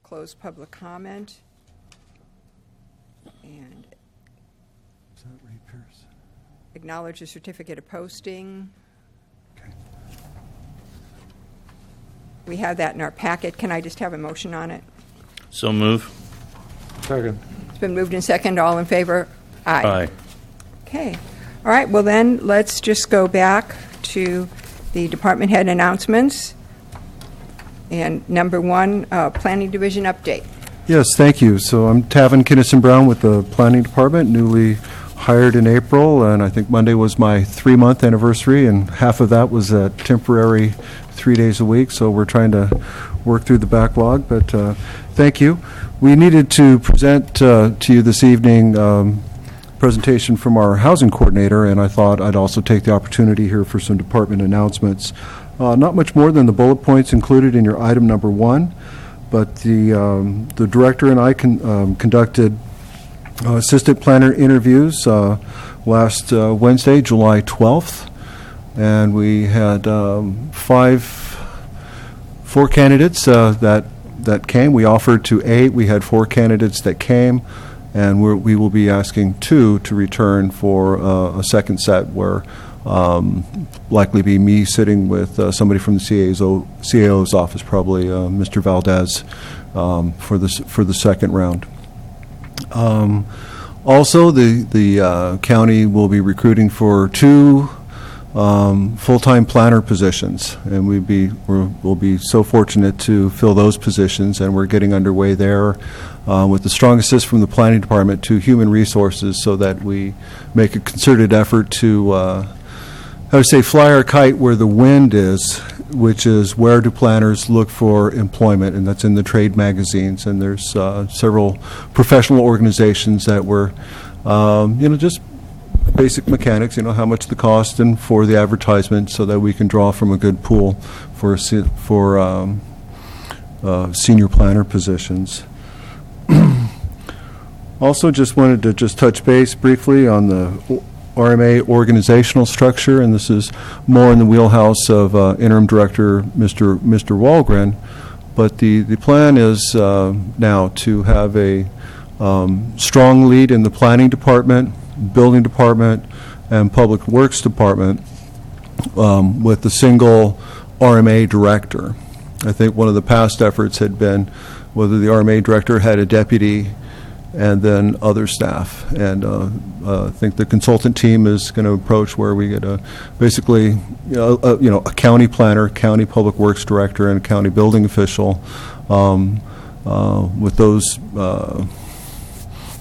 close public comment. And Is that Ray Pierce? acknowledge the certificate of posting. Okay. We have that in our packet. Can I just have a motion on it? So move. Second. It's been moved and second. All in favor? Aye. Okay. All right. Well, then let's just go back to the department head announcements. And number one, Planning Division update. Yes, thank you. So I'm Tavin Kinnison-Brown with the Planning Department, newly hired in April, and I think Monday was my 3-month anniversary, and half of that was a temporary 3 days a week, so we're trying to work through the backlog, but thank you. We needed to present to you this evening presentation from our housing coordinator, and I thought I'd also take the opportunity here for some department announcements. Not much more than the bullet points included in your item number 1, but the director and I conducted assistant planner interviews last Wednesday, July 12th, and we had 4 candidates that came. We offered to 8. We had 4 candidates that came, and we will be asking 2 to return for a second set where likely be me sitting with somebody from the CAO's office, probably Mr. Valdez, for the second round. Also, the county will be recruiting for 2 full-time planner positions, and we'll be so fortunate to fill those positions, and we're getting underway there with the strong assist from the planning department to human resources, so that we make a concerted effort to I would say fly our kite where the wind is, which is where do planners look for employment, and that's in the trade magazines. And there's several professional organizations that were, just basic mechanics, how much the cost and for the advertisement, so that we can draw from a good pool for senior planner positions. Also, just wanted to touch base briefly on the RMA organizational structure, and this is more in the wheelhouse of interim director Mr. Walgren, but the plan is now to have a strong lead in the planning department, building department, and public works department with a single RMA director. I think one of the past efforts had been whether the RMA director had a deputy and then other staff. And I think the consultant team is going to approach where we get basically a county planner, county public works director, and a county building official with those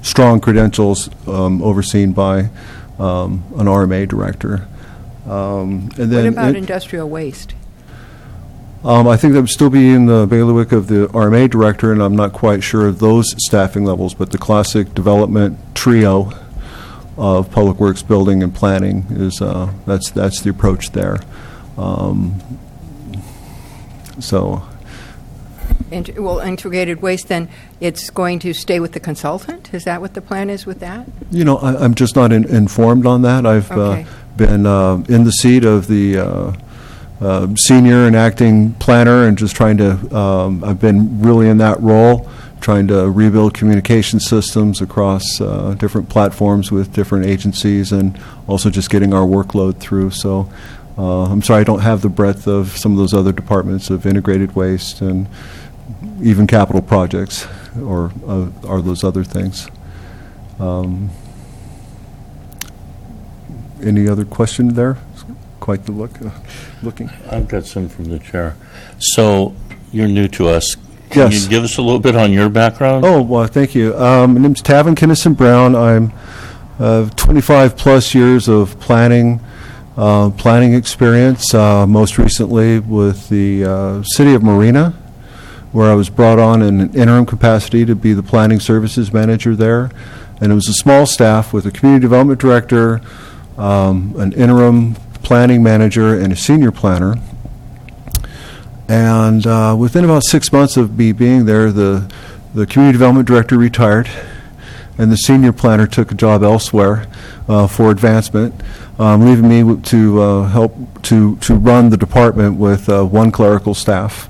strong credentials overseen by an RMA director. And then what about industrial waste? I think that would still be in the bailiwick of the RMA director, and I'm not quite sure of those staffing levels, but the classic development trio of public works, building, and planning is that's the approach there. Integrated waste, then it's going to stay with the consultant? Is that what the plan is with that? I'm just not informed on that. I've been in the seat of the senior and acting planner, and just trying to, I've been really in that role, trying to rebuild communication systems across different platforms with different agencies, and also just getting our workload through. So I'm sorry I don't have the breadth of some of those other departments of integrated waste and even capital projects or those other things. Any other question there? Quite the looking. I've got some from the chair. So you're new to us. Yes. Can you give us a little bit on your background? Oh, well, thank you. My name's Tavin Kinnison-Brown. I'm 25 plus years of planning experience, most recently with the City of Marina, where I was brought on in an interim capacity to be the planning services manager there. And it was a small staff with a community development director, an interim planning manager, and a senior planner. And within about 6 months of me being there, the community development director retired, and the senior planner took a job elsewhere for advancement, leaving me to help to run the department with 1 clerical staff.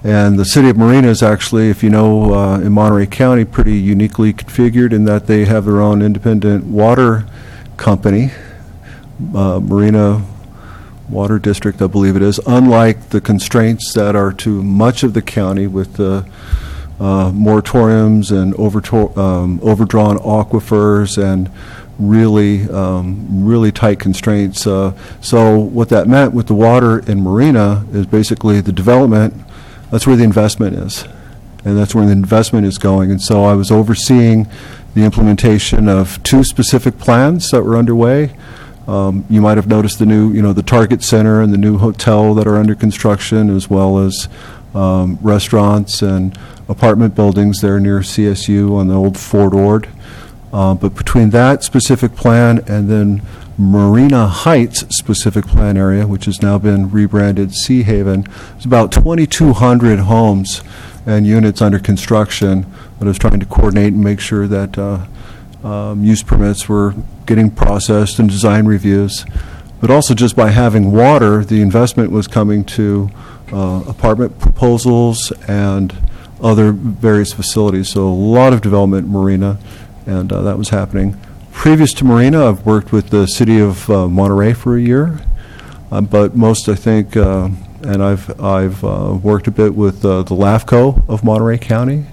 And the city of Marina is actually, if you know, in Monterey County, pretty uniquely configured in that they have their own independent water company, Marina Water District, I believe it is, unlike the constraints that are to much of the county with the moratoriums and overdrawn aquifers and really tight constraints. So what that meant with the water in Marina is basically the development, that's where the investment is. And that's where the investment is going. And so I was overseeing the implementation of 2 specific plans that were underway. You might have noticed the new, the Target Center and the new hotel that are under construction, as well as restaurants and apartment buildings there near CSU on the old Fort Ord. But between that specific plan and then Marina Heights specific plan area, which has now been rebranded Sea Haven, there's about 2,200 homes and units under construction that I was trying to coordinate and make sure that use permits were getting processed and design reviews. But also just by having water, the investment was coming to apartment proposals and other various facilities. So a lot of development in Marina, and that was happening. Previous to Marina, I've worked with the city of Monterey for a year, but most, I think, and I've worked a bit with the LAFCO of Monterey County.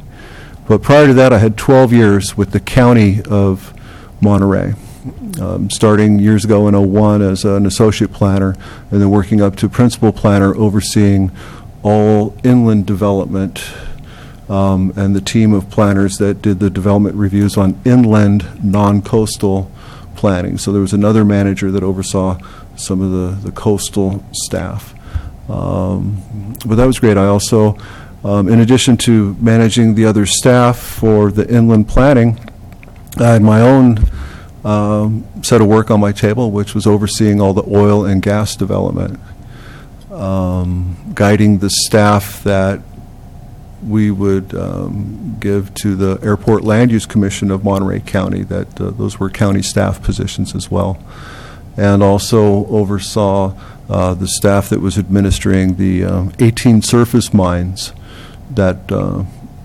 But prior to that, I had 12 years with the county of Monterey, starting years ago in '01 as an associate planner, and then working up to principal planner, overseeing all inland development, and the team of planners that did the development reviews on inland non-coastal planning. So there was another manager that oversaw some of the coastal staff. But that was great. I also, in addition to managing the other staff for the inland planning, I had my own set of work on my table, which was overseeing all the oil and gas development, guiding the staff that we would give to the Airport Land Use Commission of Monterey County, that those were county staff positions as well, and also oversaw the staff that was administering the 18 surface mines that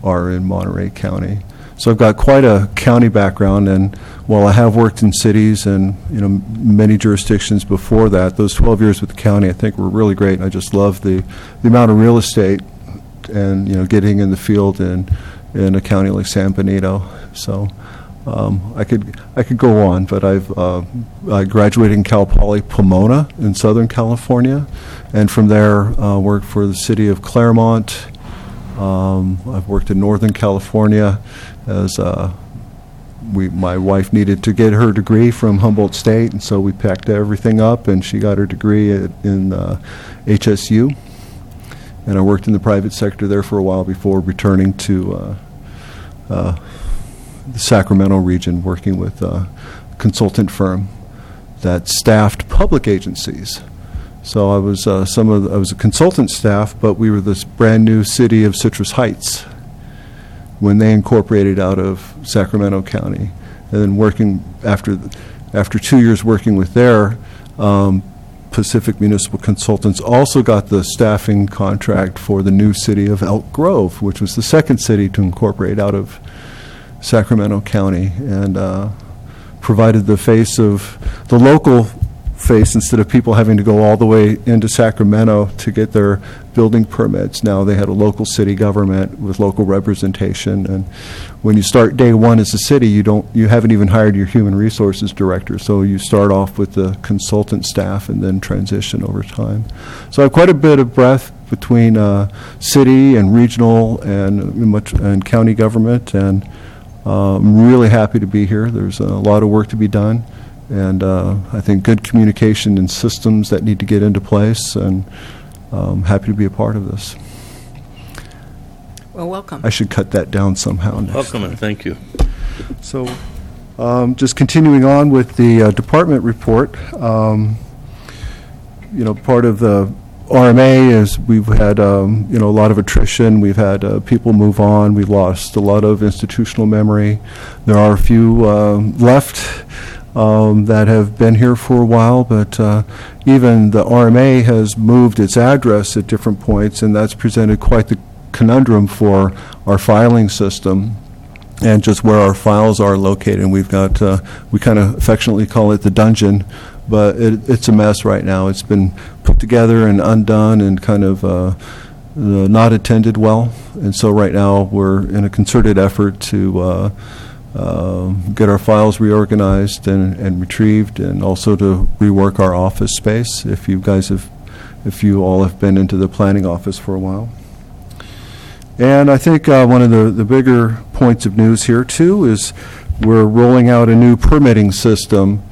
are in Monterey County. So I've got quite a county background, and while I have worked in cities and many jurisdictions before that, those 12 years with the county I think were really great. And I just love the amount of real estate and getting in the field in a county like San Benito. So I could go on, but I graduated in Cal Poly Pomona in Southern California, and from there worked for the city of Claremont. I've worked in Northern California as my wife needed to get her degree from Humboldt State, and so we packed everything up, and she got her degree in HSU. And I worked in the private sector there for a while before returning to the Sacramento region, working with a consultant firm that staffed public agencies. So I was I was a consultant staff, but we were this brand new city of Citrus Heights when they incorporated out of Sacramento County, and then working after 2 years working with their Pacific Municipal Consultants, also got the staffing contract for the new city of Elk Grove, which was the second city to incorporate out of Sacramento County, and provided the face of the local face instead of people having to go all the way into Sacramento to get their building permits. Now they had a local city government with local representation, and when you start day one as a city, you haven't even hired your human resources director, so you start off with the consultant staff and then transition over time. So I have quite a bit of breadth between city and regional and county government, and I'm really happy to be here. There's a lot of work to be done, and I think good communication and systems that need to get into place, and I'm happy to be a part of this. Well, welcome. I should cut that down somehow next Welcome, time. and thank you. So just continuing on with the department report, part of the RMA is we've had a lot of attrition. We've had people move on. We've lost a lot of institutional memory. There are a few left that have been here for a while, but even the RMA has moved its address at different points, and that's presented quite the conundrum for our filing system and just where our files are located. And we've got, we kind of affectionately call it the dungeon, but it's a mess right now. It's been put together and undone and kind of not attended well. And so right now we're in a concerted effort to get our files reorganized and retrieved, and also to rework our office space. If you all have been into the planning office for a while. And I think one of the bigger points of news here too is we're rolling out a new permitting system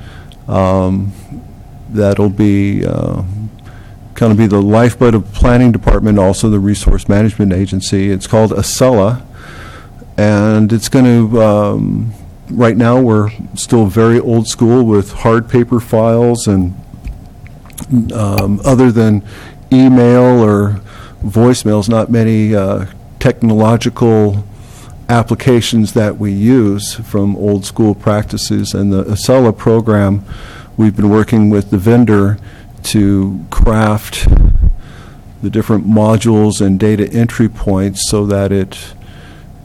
that'll be kind of be the lifeblood of the planning department, also the resource management agency. It's called Accessory, and it's going to right now we're still very old school with hard paper files, and other than email or voicemails, not many technological applications that we use from old school practices. And the Accessory program, we've been working with the vendor to craft the different modules and data entry points so that it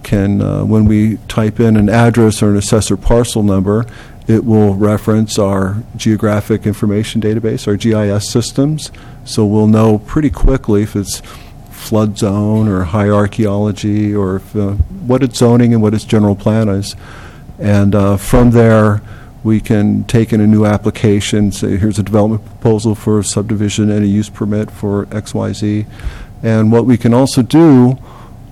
can, when we type in an address or an assessor parcel number, it will reference our geographic information database, our GIS systems, so we'll know pretty quickly if it's flood zone or high archaeology, or if, what its zoning and what its general plan is. And from there, we can take in a new application, say here's a development proposal for a subdivision and a use permit for XYZ. And what we can also do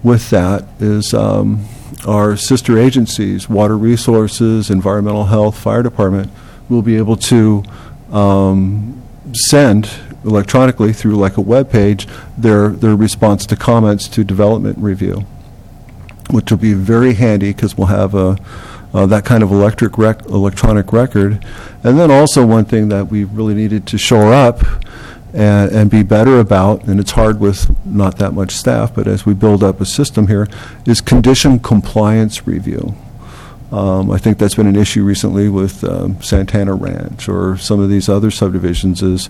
with that is our sister agencies, Water Resources, Environmental Health, Fire Department, will be able to send electronically through like a web page their response to comments to development review, which will be very handy because we'll have that kind of electronic record. And then also one thing that we really needed to shore up and be better about, and it's hard with not that much staff, but as we build up a system here, is condition compliance review. I think that's been an issue recently with Santana Ranch or some of these other subdivisions. Is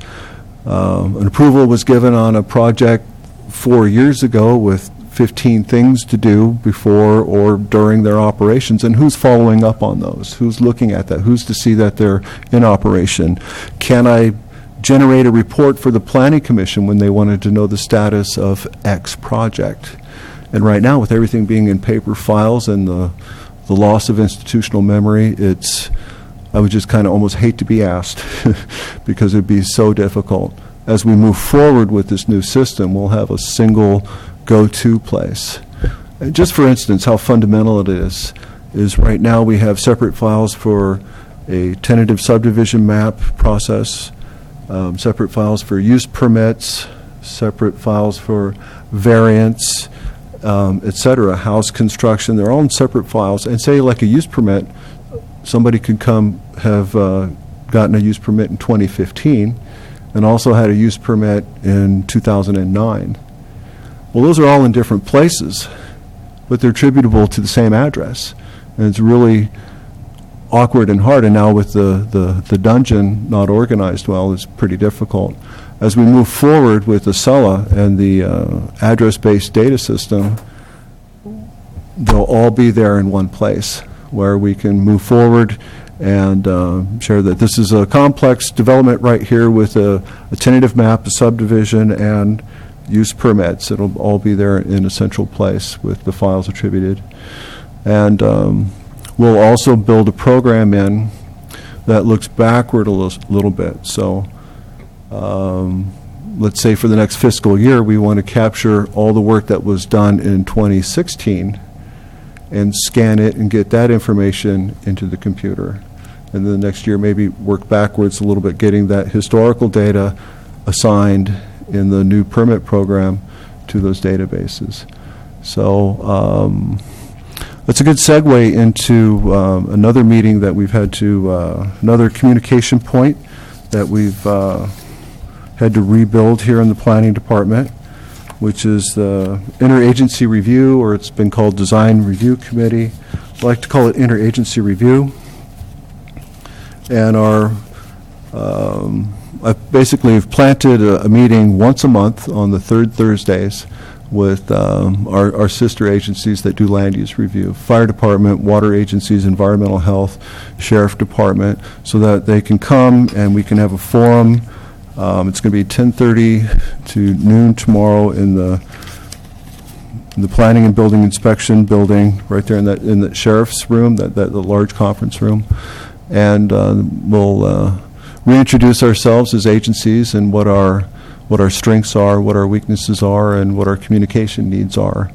an approval was given on a project 4 years ago with 15 things to do before or during their operations, and who's following up on those? Who's looking at that? Who's to see that they're in operation? Can I generate a report for the Planning Commission when they wanted to know the status of X project? And right now, with everything being in paper files and the loss of institutional memory, I would just kind of almost hate to be asked because it'd be so difficult. As we move forward with this new system, we'll have a single go-to place. And just for instance, how fundamental it is right now we have separate files for a tentative subdivision map process, separate files for use permits, separate files for variance, et cetera, house construction. They're all in separate files. And say like a use permit, somebody could come have gotten a use permit in 2015 and also had a use permit in 2009. Well, those are all in different places, but they're attributable to the same address. And it's really awkward and hard. And now with the dungeon not organized well, it's pretty difficult. As we move forward with the SELA and the address-based data system, they'll all be there in one place where we can move forward and share that this is a complex development right here with a tentative map, a subdivision, and use permits. It'll all be there in a central place with the files attributed. And we'll also build a program in that looks backward a little bit. So let's say for the next fiscal year, we want to capture all the work that was done in 2016 and scan it and get that information into the computer. And then the next year maybe work backwards a little bit, getting that historical data assigned in the new permit program to those databases. So that's a good segue into another meeting that we've had to, another communication point that we've had to rebuild here in the planning department, which is the interagency review, or it's been called Design Review Committee. I like to call it interagency review. And I basically have planted a meeting once a month on the third Thursdays with our sister agencies that do land use review, fire department, water agencies, environmental health, sheriff department, so that they can come and we can have a forum. It's going to be 10:30 to noon tomorrow in the planning and building inspection building, right there in the sheriff's room, the large conference room, and we'll reintroduce ourselves as agencies and what our strengths are, what our weaknesses are, and what our communication needs are,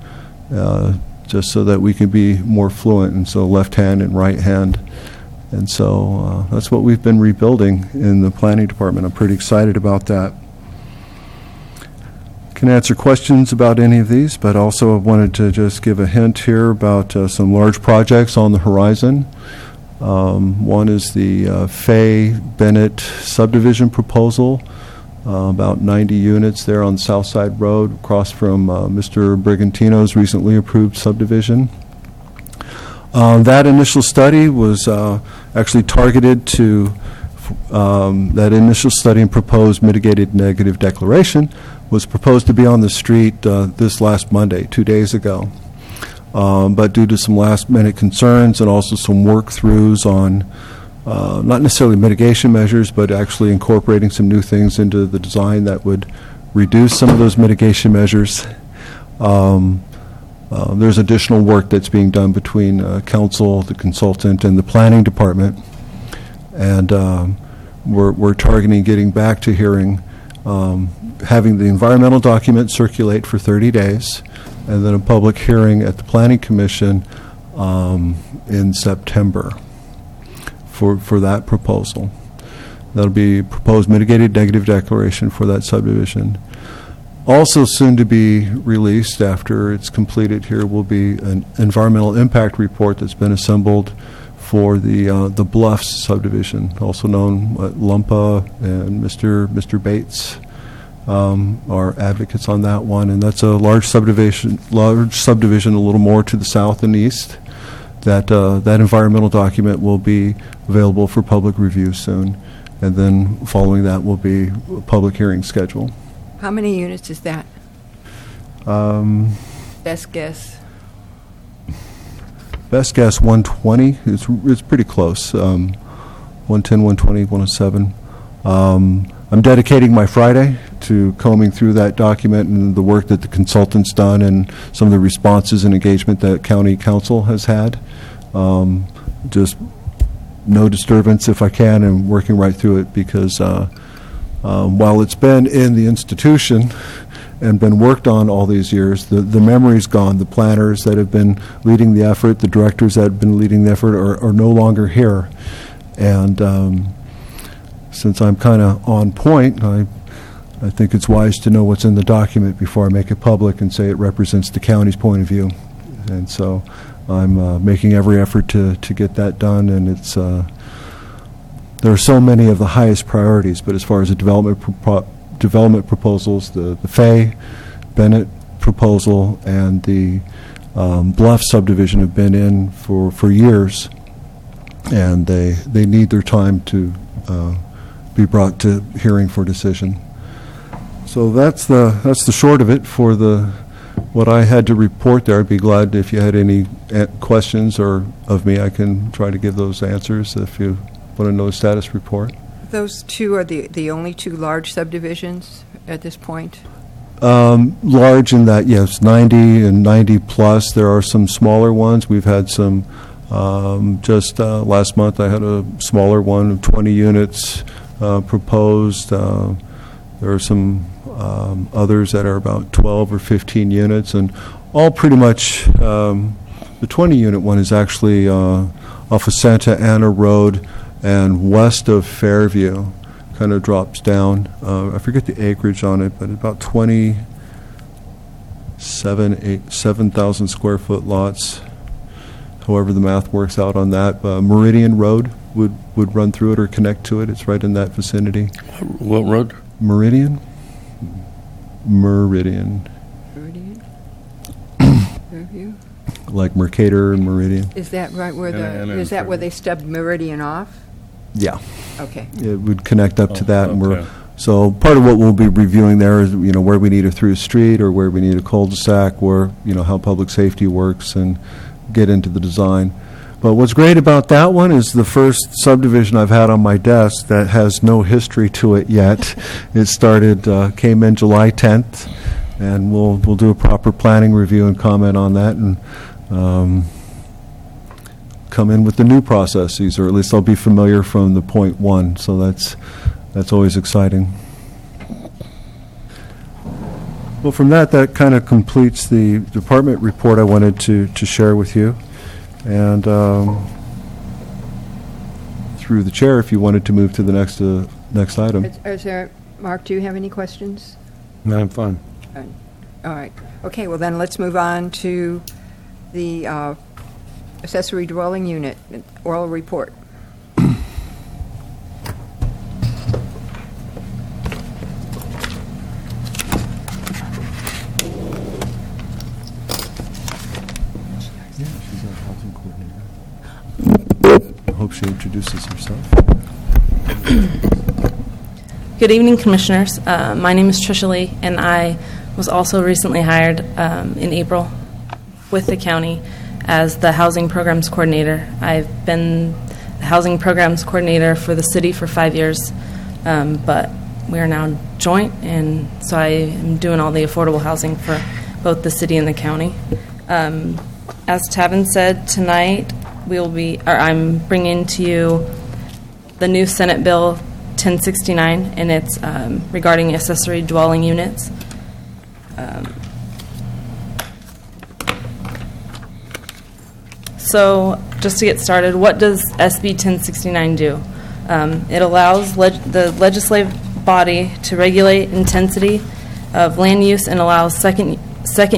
just so that we can be more fluent, and so left hand and right hand. And so that's what we've been rebuilding in the planning department. I'm pretty excited about that. Can answer questions about any of these, but also I wanted to just give a hint here about some large projects on the horizon. One is the Fay Bennett subdivision proposal, about 90 units there on South Side Road, across from Mr. Brigantino's recently approved subdivision. That initial study was actually targeted to, that initial study and proposed mitigated negative declaration was proposed to be on the street this last Monday, 2 days ago. But due to some last-minute concerns and also some work-throughs on not necessarily mitigation measures, but actually incorporating some new things into the design that would reduce some of those mitigation measures, there's additional work that's being done between council, the consultant, and the planning department. And we're targeting getting back to hearing, having the environmental document circulate for 30 days, and then a public hearing at the Planning Commission in September for that proposal. That'll be proposed mitigated negative declaration for that subdivision. Also soon to be released after it's completed here will be an environmental impact report that's been assembled for the Bluffs subdivision, also known Lumpa, and Mr. Bates are advocates on that one, and that's a large subdivision a little more to the south and east. That environmental document will be available for public review soon, and then following that will be a public hearing schedule. How many units is that? Best guess. Best guess 120. It's pretty close. 110, 120, 107. I'm dedicating my Friday to combing through that document and the work that the consultant's done and some of the responses and engagement that county council has had. Just no disturbance if I can, and working right through it, because while it's been in the institution and been worked on all these years, the memory's gone. The planners that have been leading the effort, the directors that have been leading the effort are no longer here. And since I'm kind of on point, I think it's wise to know what's in the document before I make it public and say it represents the county's point of view. And so I'm making every effort to get that done, and it's there are so many of the highest priorities, but as far as the development proposals, the Fay Bennett proposal and the Bluff subdivision have been in for years, and they need their time to be brought to hearing for decision. So that's the short of it for what I had to report there. I'd be glad if you had any questions or of me. I can try to give those answers if you want to know the status report. Those two are the only two large subdivisions at this point? Large in that, yes, 90 and 90 plus. There are some smaller ones. We've had some, just last month I had a smaller one of 20 units proposed. There are some others that are about 12 or 15 units, and all pretty much, the 20 unit one is actually off of Santa Ana Road and west of Fairview, kind of drops down. I forget the acreage on it, but about 7,000 square foot lots, however the math works out on that. Meridian Road would run through it or connect to it. It's right in that vicinity. What road? Meridian. Fairview? Like Mercator and Meridian. Is that right where And is that where they stubbed Meridian off? Yeah. Okay. It would connect up to that, and we're okay. So part of what we'll be reviewing there is, where we need a through street or where we need a cul-de-sac, or, how public safety works, and get into the design. But what's great about that one is the first subdivision I've had on my desk that has no history to it yet. It came in July 10th, and we'll do a proper planning review and comment on that, and come in with the new processes, or at least I'll be familiar from the point one. So that's always exciting. Well, from that kind of completes the department report I wanted to share with you. And through the chair, if you wanted to move to the next item. Is there, Mark, do you have any questions? No, I'm fine. All right. Okay, well then let's move on to the accessory dwelling unit oral report. I hope she introduces herself. Good evening, Commissioners. My name is Tricia Lee, and I was also recently hired in April with the county as the Housing Programs Coordinator. I've been the Housing Programs Coordinator for the city for 5 years, but we are now joint, and so I am doing all the affordable housing for both the city and the county. As Tavin said, tonight I'm bringing to you the new Senate Bill 1069, and it's regarding accessory dwelling units. So just to get started, what does SB 1069 do? It allows the legislative body to regulate intensity of land use and allows second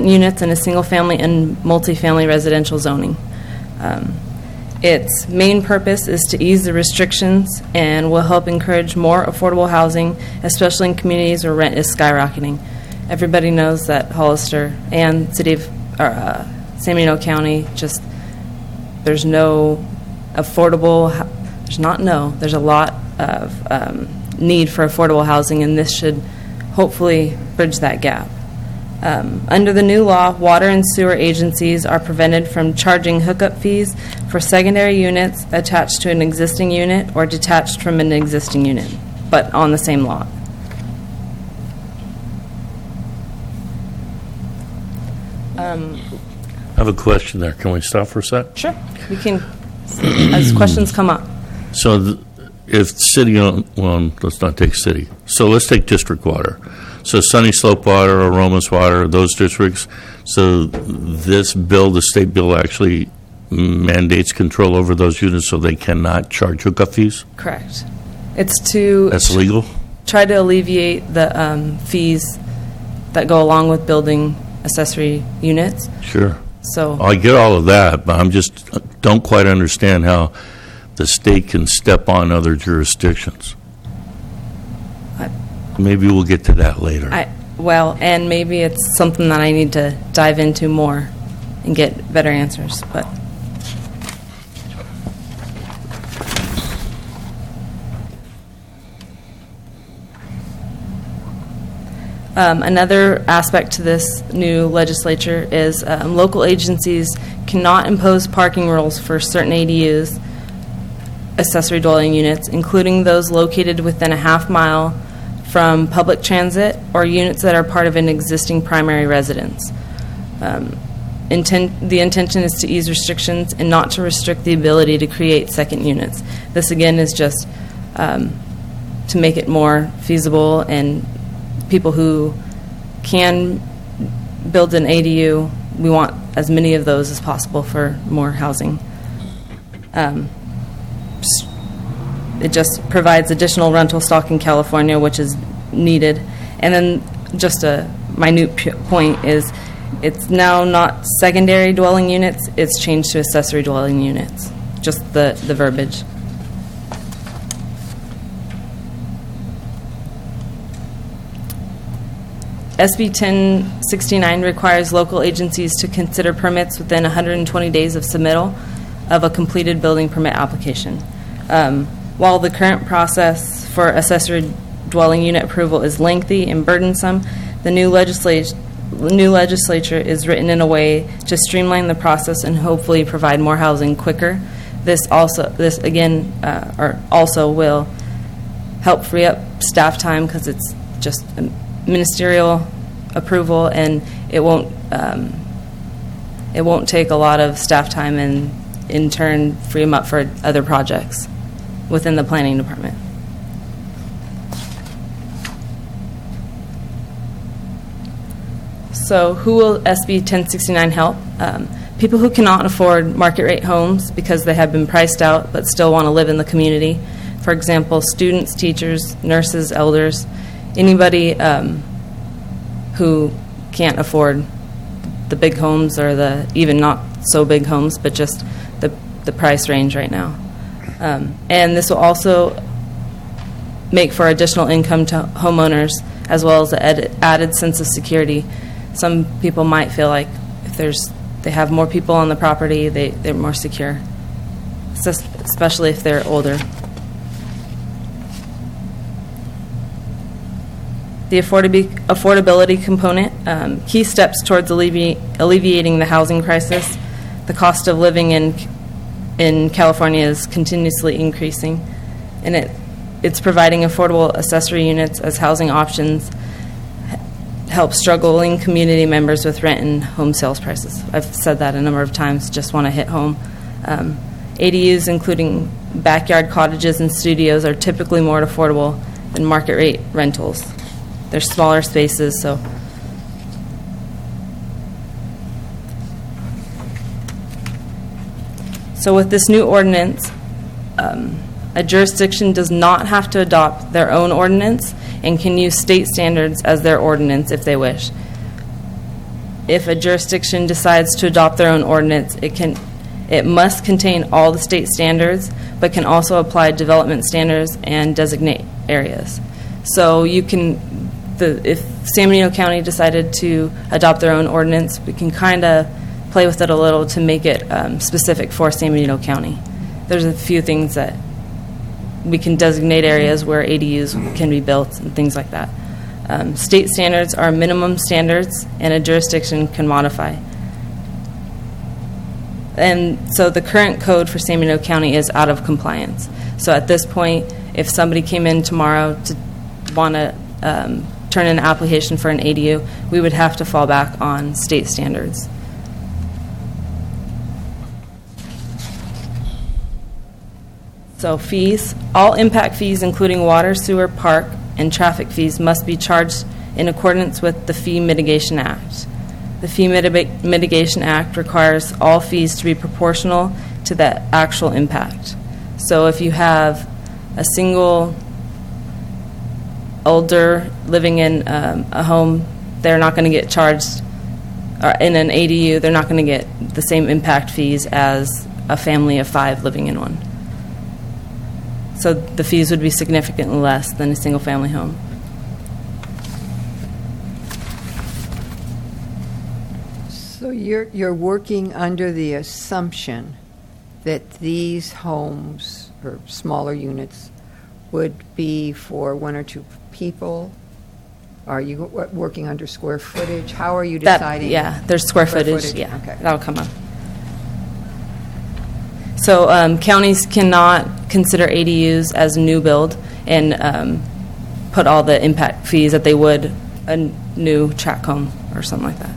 units in a single-family and multifamily residential zoning. Its main purpose is to ease the restrictions and will help encourage more affordable housing, especially in communities where rent is skyrocketing. Everybody knows that Hollister and City of San Benito County, there's no affordable. There's a lot of need for affordable housing, and this should hopefully bridge that gap. Under the new law, water and sewer agencies are prevented from charging hookup fees for secondary units attached to an existing unit or detached from an existing unit, but on the same lot. I have a question there. Can we stop for a sec? Sure. We can, as questions come up. So if city, let's not take city. So let's take district water. So Sunny Slope Water, Aromas Water, those districts. So this bill, the state bill, actually mandates control over those units so they cannot charge hookup fees? Correct. It's to That's legal? try to alleviate the fees that go along with building accessory units. Sure. So I get all of that, but don't quite understand how the state can step on other jurisdictions. Maybe we'll get to that later. and maybe it's something that I need to dive into more and get better answers. But another aspect to this new legislature is local agencies cannot impose parking rules for certain ADUs, accessory dwelling units, including those located within a half-mile from public transit or units that are part of an existing primary residence. The intention is to ease restrictions and not to restrict the ability to create second units. This, again, is just to make it more feasible, and people who can build an ADU, we want as many of those as possible for more housing. It just provides additional rental stock in California, which is needed. And then just a minute point is it's now not secondary dwelling units, it's changed to accessory dwelling units, just the verbiage. SB 1069 requires local agencies to consider permits within 120 days of submittal of a completed building permit application. While the current process for accessory dwelling unit approval is lengthy and burdensome, the new legislature is written in a way to streamline the process and hopefully provide more housing quicker. This also will help free up staff time because it's just a ministerial approval, and it won't take a lot of staff time and in turn free them up for other projects within the planning department. So who will SB 1069 help? People who cannot afford market rate homes because they have been priced out but still want to live in the community. For example, students, teachers, nurses, elders, anybody who can't afford the big homes or the even not so big homes, but just the price range right now. And this will also make for additional income to homeowners as well as an added sense of security. Some people might feel like if they have more people on the property, they're more secure, especially if they're older. The affordability component, key steps towards alleviating the housing crisis. The cost of living in California is continuously increasing, and it's providing affordable accessory units as housing options help struggling community members with rent and home sales prices. I've said that a number of times, just want to hit home. ADUs, including backyard cottages and studios, are typically more affordable than market rate rentals. They're smaller spaces, so. So with this new ordinance, a jurisdiction does not have to adopt their own ordinance and can use state standards as their ordinance if they wish. If a jurisdiction decides to adopt their own ordinance, it must contain all the state standards, but can also apply development standards and designate areas. So you can, if San Benito County decided to adopt their own ordinance, we can kind of play with it a little to make it specific for San Benito County. There's a few things that we can designate areas where ADUs can be built and things like that. State standards are minimum standards, and a jurisdiction can modify. And so the current code for San Benito County is out of compliance. So at this point, if somebody came in tomorrow to want to turn in an application for an ADU, we would have to fall back on state standards. So fees, all impact fees, including water, sewer, park, and traffic fees, must be charged in accordance with the Fee Mitigation Act. The Fee Mitigation Act requires all fees to be proportional to the actual impact. So if you have a single older living in a home, they're not going to get charged, or in an ADU, they're not going to get the same impact fees as a family of 5 living in one. So the fees would be significantly less than a single-family home. So you're working under the assumption that these homes or smaller units would be for 1 or 2 people? Are you working under square footage? How are you deciding? There's square footage. Yeah, okay. That'll come up. So counties cannot consider ADUs as new build and put all the impact fees that they would a new tract home or something like that.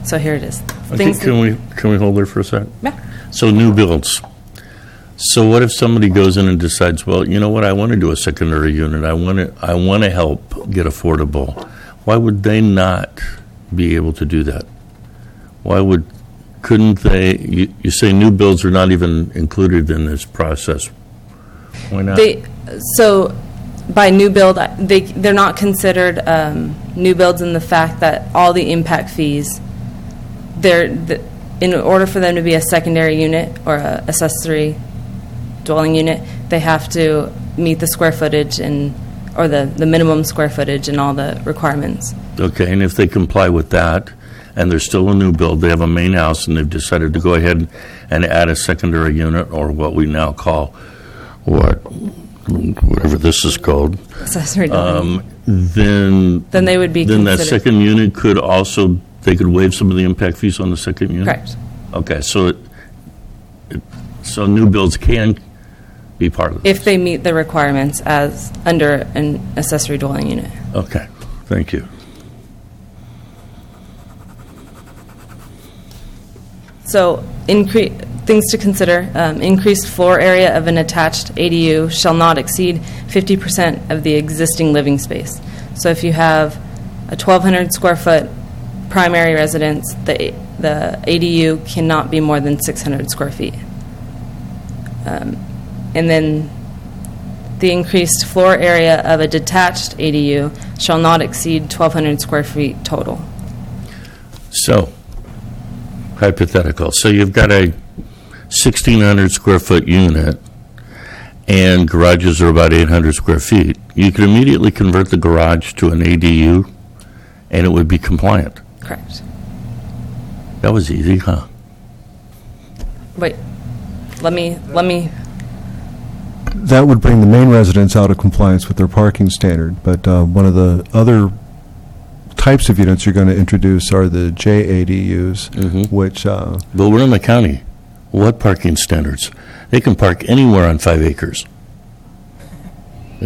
So here it is. Can we hold there for a sec? Yeah. So new builds. So what if somebody goes in and decides, well, you know what, I want to do a secondary unit. I want to help get affordable. Why would they not be able to do that? Couldn't they, you say new builds are not even included in this process. Why not? So by new build, they're not considered new builds in the fact that all the impact fees, in order for them to be a secondary unit or a accessory dwelling unit, they have to meet the square footage or the minimum square footage and all the requirements. Okay, and if they comply with that, and they're still a new build, they have a main house, and they've decided to go ahead and add a secondary unit, or what we now call whatever this is called, Accessory dwelling. then Then they would be then that considered. second unit could also, they could waive some of the impact fees on the second unit? Correct. Okay, so so new builds can be part of this? If they meet the requirements as under an accessory dwelling unit. Okay, thank you. So, things to consider, increased floor area of an attached ADU shall not exceed 50% of the existing living space. So if you have a 1,200 square foot primary residence, the ADU cannot be more than 600 square feet. And then the increased floor area of a detached ADU shall not exceed 1,200 square feet total. So, hypothetical. So you've got a 1,600 square foot unit, and garages are about 800 square feet. You could immediately convert the garage to an ADU, and it would be compliant. Correct. That was easy, huh? Wait, let me, That would bring the main residents out of compliance with their parking standard, but one of the other types of units you're going to introduce are the JADUs, which... But we're in the county. What parking standards? They can park anywhere on 5 acres.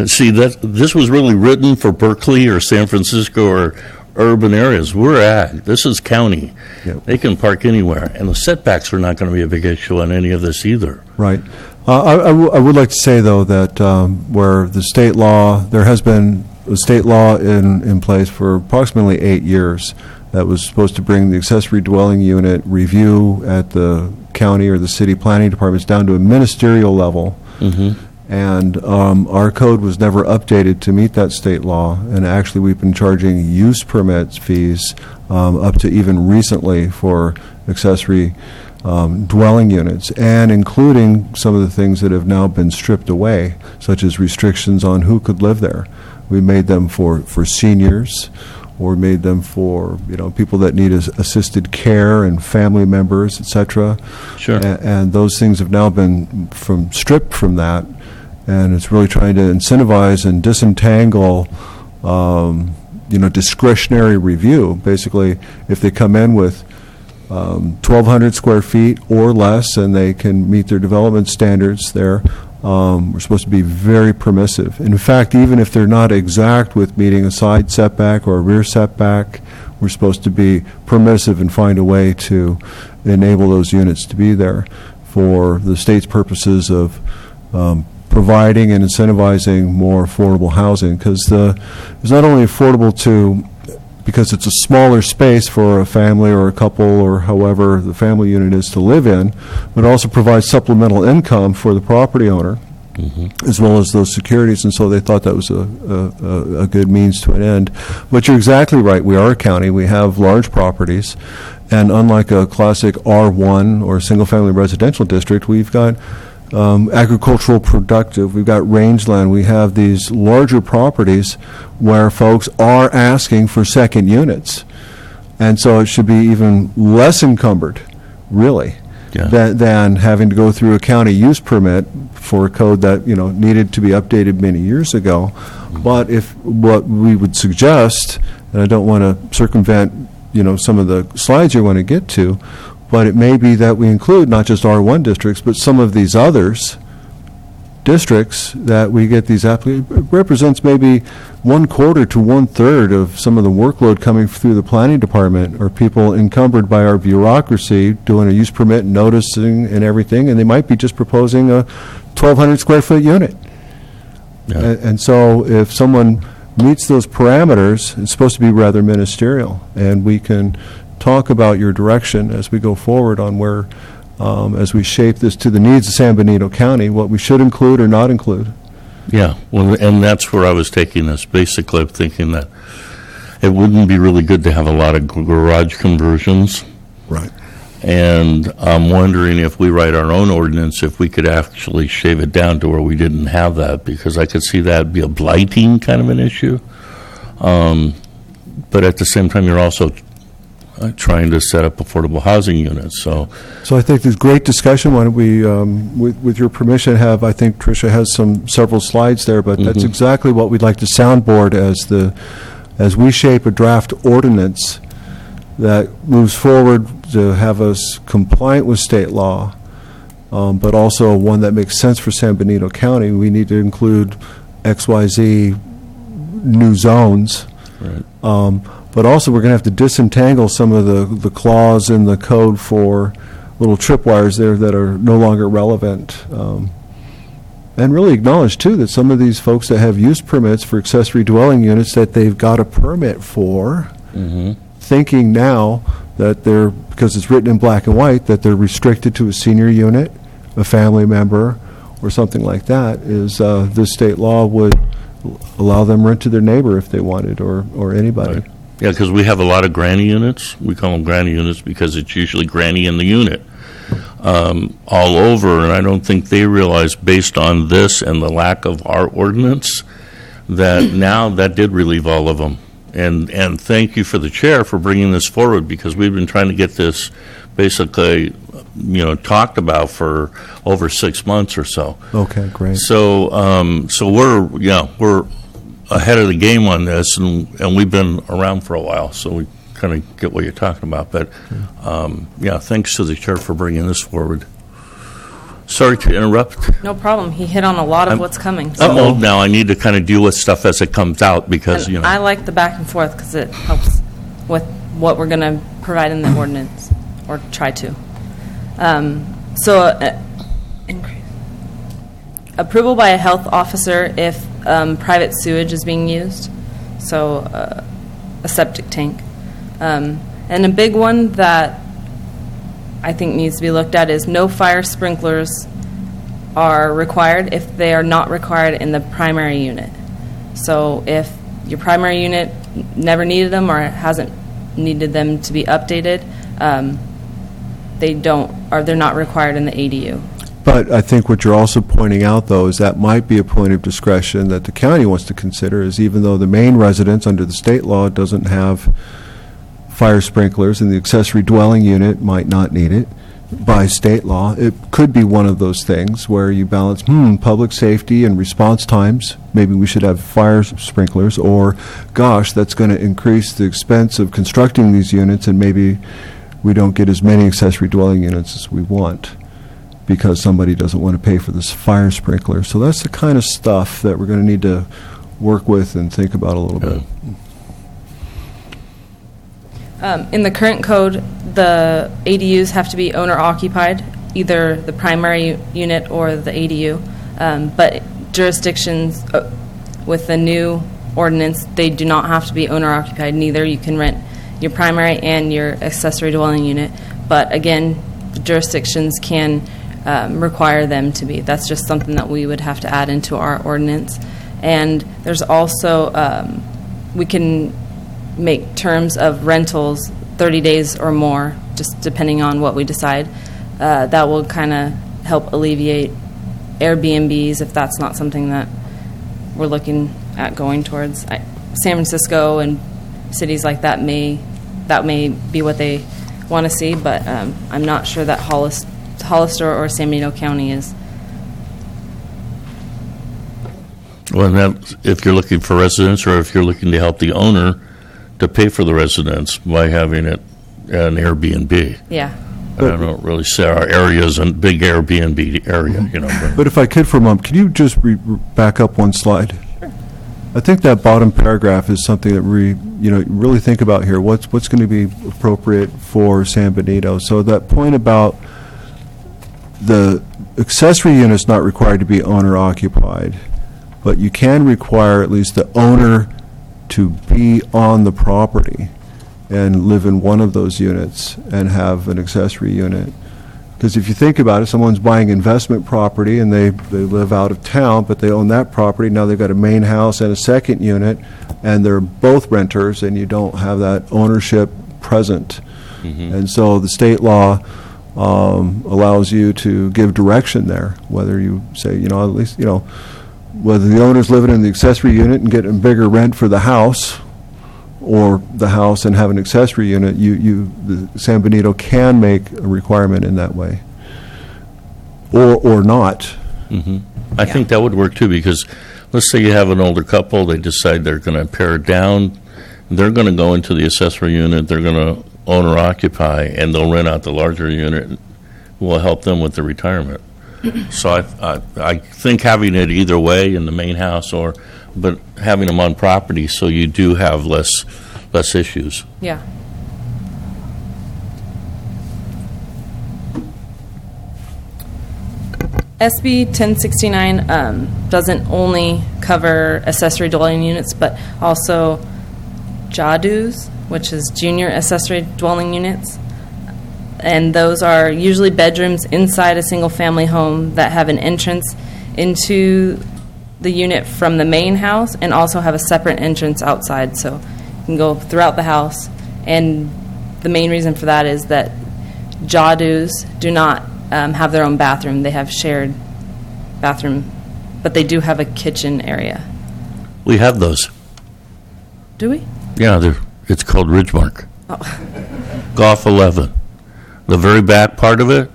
See, this was really written for Berkeley or San Francisco or urban areas. We're ag. This is county. Yep. They can park anywhere, and the setbacks are not going to be a big issue on any of this either. Right. I would like to say, though, that where the state law, there has been a state law in place for approximately 8 years that was supposed to bring the accessory dwelling unit review at the county or the city planning departments down to a ministerial level. And our code was never updated to meet that state law. And actually, we've been charging use permits fees up to even recently for accessory dwelling units, and including some of the things that have now been stripped away, such as restrictions on who could live there. We made them for seniors, or made them for people that need assisted care and family members, etc. Sure. And those things have now been stripped from that, and it's really trying to incentivize and disentangle discretionary review. Basically, if they come in with 1,200 square feet or less, and they can meet their development standards there, we're supposed to be very permissive. In fact, even if they're not exact with meeting a side setback or a rear setback, we're supposed to be permissive and find a way to enable those units to be there for the state's purposes of providing and incentivizing more affordable housing, because it's not only affordable because it's a smaller space for a family or a couple or however the family unit is to live in, but also provides supplemental income for the property owner, as well as those securities, and so they thought that was a good means to an end. But you're exactly right. We are a county. We have large properties, and unlike a classic R1 or single-family residential district, we've got agricultural productive, we've got rangeland, we have these larger properties where folks are asking for second units. And so it should be even less encumbered, really, than having to go through a county use permit for a code that, needed to be updated many years ago. But if what we would suggest, and I don't want to circumvent, some of the slides you want to get to, but it may be that we include not just R1 districts, but some of these others districts that we get these applicants. It represents maybe 1/4 to 1/3 of some of the workload coming through the planning department, or people encumbered by our bureaucracy doing a use permit, noticing and everything, and they might be just proposing a 1,200 square foot unit. And so if someone meets those parameters, it's supposed to be rather ministerial, and we can talk about your direction as we go forward on where, as we shape this to the needs of San Benito County, what we should include or not include. Yeah, well, and that's where I was taking this. Basically, I'm thinking that it wouldn't be really good to have a lot of garage conversions. Right. And I'm wondering if we write our own ordinance, if we could actually shave it down to where we didn't have that, because I could see that be a blighting kind of an issue. But at the same time, you're also trying to set up affordable housing units. So I think there's great discussion. Why don't we, with your permission, I think Tricia has several slides there, but that's exactly what we'd like to soundboard as we shape a draft ordinance that moves forward to have us compliant with state law, but also one that makes sense for San Benito County. We need to include XYZ new zones. right. But also, we're going to have to disentangle some of the clause in the code for little tripwires there that are no longer relevant. And really acknowledge, too, that some of these folks that have use permits for accessory dwelling units that they've got a permit for, thinking now that because it's written in black and white, that they're restricted to a senior unit, a family member, or something like that, is this state law would allow them rent to their neighbor if they wanted, or anybody. Right. Yeah, because we have a lot of granny units. We call them granny units because it's usually granny in the unit all over, and I don't think they realize, based on this and the lack of our ordinance, that now that did relieve all of them. And thank you for the chair for bringing this forward, because we've been trying to get this basically, talked about for over 6 months or so. Okay, great. So we're ahead of the game on this, and we've been around for a while, so we kind of get what you're talking about. But thanks to the chair for bringing this forward. Sorry to interrupt. No problem. He hit on a lot of what's coming. I'm old now. I need to kind of deal with stuff as it comes out, because And I like the back and forth because it helps with what we're going to provide in the ordinance, or try to. Approval by a health officer if private sewage is being used, so a septic tank. And a big one that I think needs to be looked at is no fire sprinklers are required if they are not required in the primary unit. So if your primary unit never needed them or hasn't needed them to be updated, they're not required in the ADU. But I think what you're also pointing out, though, is that might be a point of discretion that the county wants to consider, is even though the main residence under the state law doesn't have fire sprinklers and the accessory dwelling unit might not need it by state law, it could be one of those things where you balance, public safety and response times, maybe we should have fire sprinklers, or, gosh, that's going to increase the expense of constructing these units, and maybe we don't get as many accessory dwelling units as we want, because somebody doesn't want to pay for this fire sprinkler. So that's the kind of stuff that we're going to need to work with and think about a little bit. In the current code, the ADUs have to be owner-occupied, either the primary unit or the ADU. But jurisdictions with the new ordinance, they do not have to be owner-occupied. Neither you can rent your primary and your accessory dwelling unit. But again, the jurisdictions can require them to be. That's just something that we would have to add into our ordinance. And there's also, we can make terms of rentals 30 days or more, just depending on what we decide. That will kind of help alleviate Airbnbs if that's not something that we're looking at going towards. San Francisco and cities like that may be what they want to see, but I'm not sure that Hollister or San Benito County is. Well, if you're looking for residents, or if you're looking to help the owner to pay for the residence by having it an Airbnb. Yeah. I don't really say our area is a big Airbnb area, But if I could for a moment, can you just back up one slide? Sure. I think that bottom paragraph is something that we, really think about here. What's going to be appropriate for San Benito? So that point about the accessory unit is not required to be owner occupied, but you can require at least the owner to be on the property and live in one of those units and have an accessory unit. Because if you think about it, someone's buying investment property and they live out of town, but they own that property. Now they've got a main house and a second unit, and they're both renters, and you don't have that ownership present. Mm-hmm. And so the state law allows you to give direction there, whether you say, at least, whether the owner's living in the accessory unit and getting a bigger rent for the house, or the house and have an accessory unit, the San Benito can make a requirement in that way, or not. I think that would work too, because let's say you have an older couple, they decide they're going to pare it down, they're going to go into the accessory unit, they're going to own or occupy, and they'll rent out the larger unit. Will help them with the retirement. So I think having it either way in the main house, but having them on property, so you do have less issues. Yeah. SB 1069 doesn't only cover accessory dwelling units, but also JADUs, which is junior accessory dwelling units. And those are usually bedrooms inside a single-family home that have an entrance into the unit from the main house and also have a separate entrance outside. So you can go throughout the house. And the main reason for that is that JADUs do not have their own bathroom. They have shared bathroom, but they do have a kitchen area. We have those. Do we? Yeah, it's called Ridgemark. Oh. Gov 11. The very back part of it,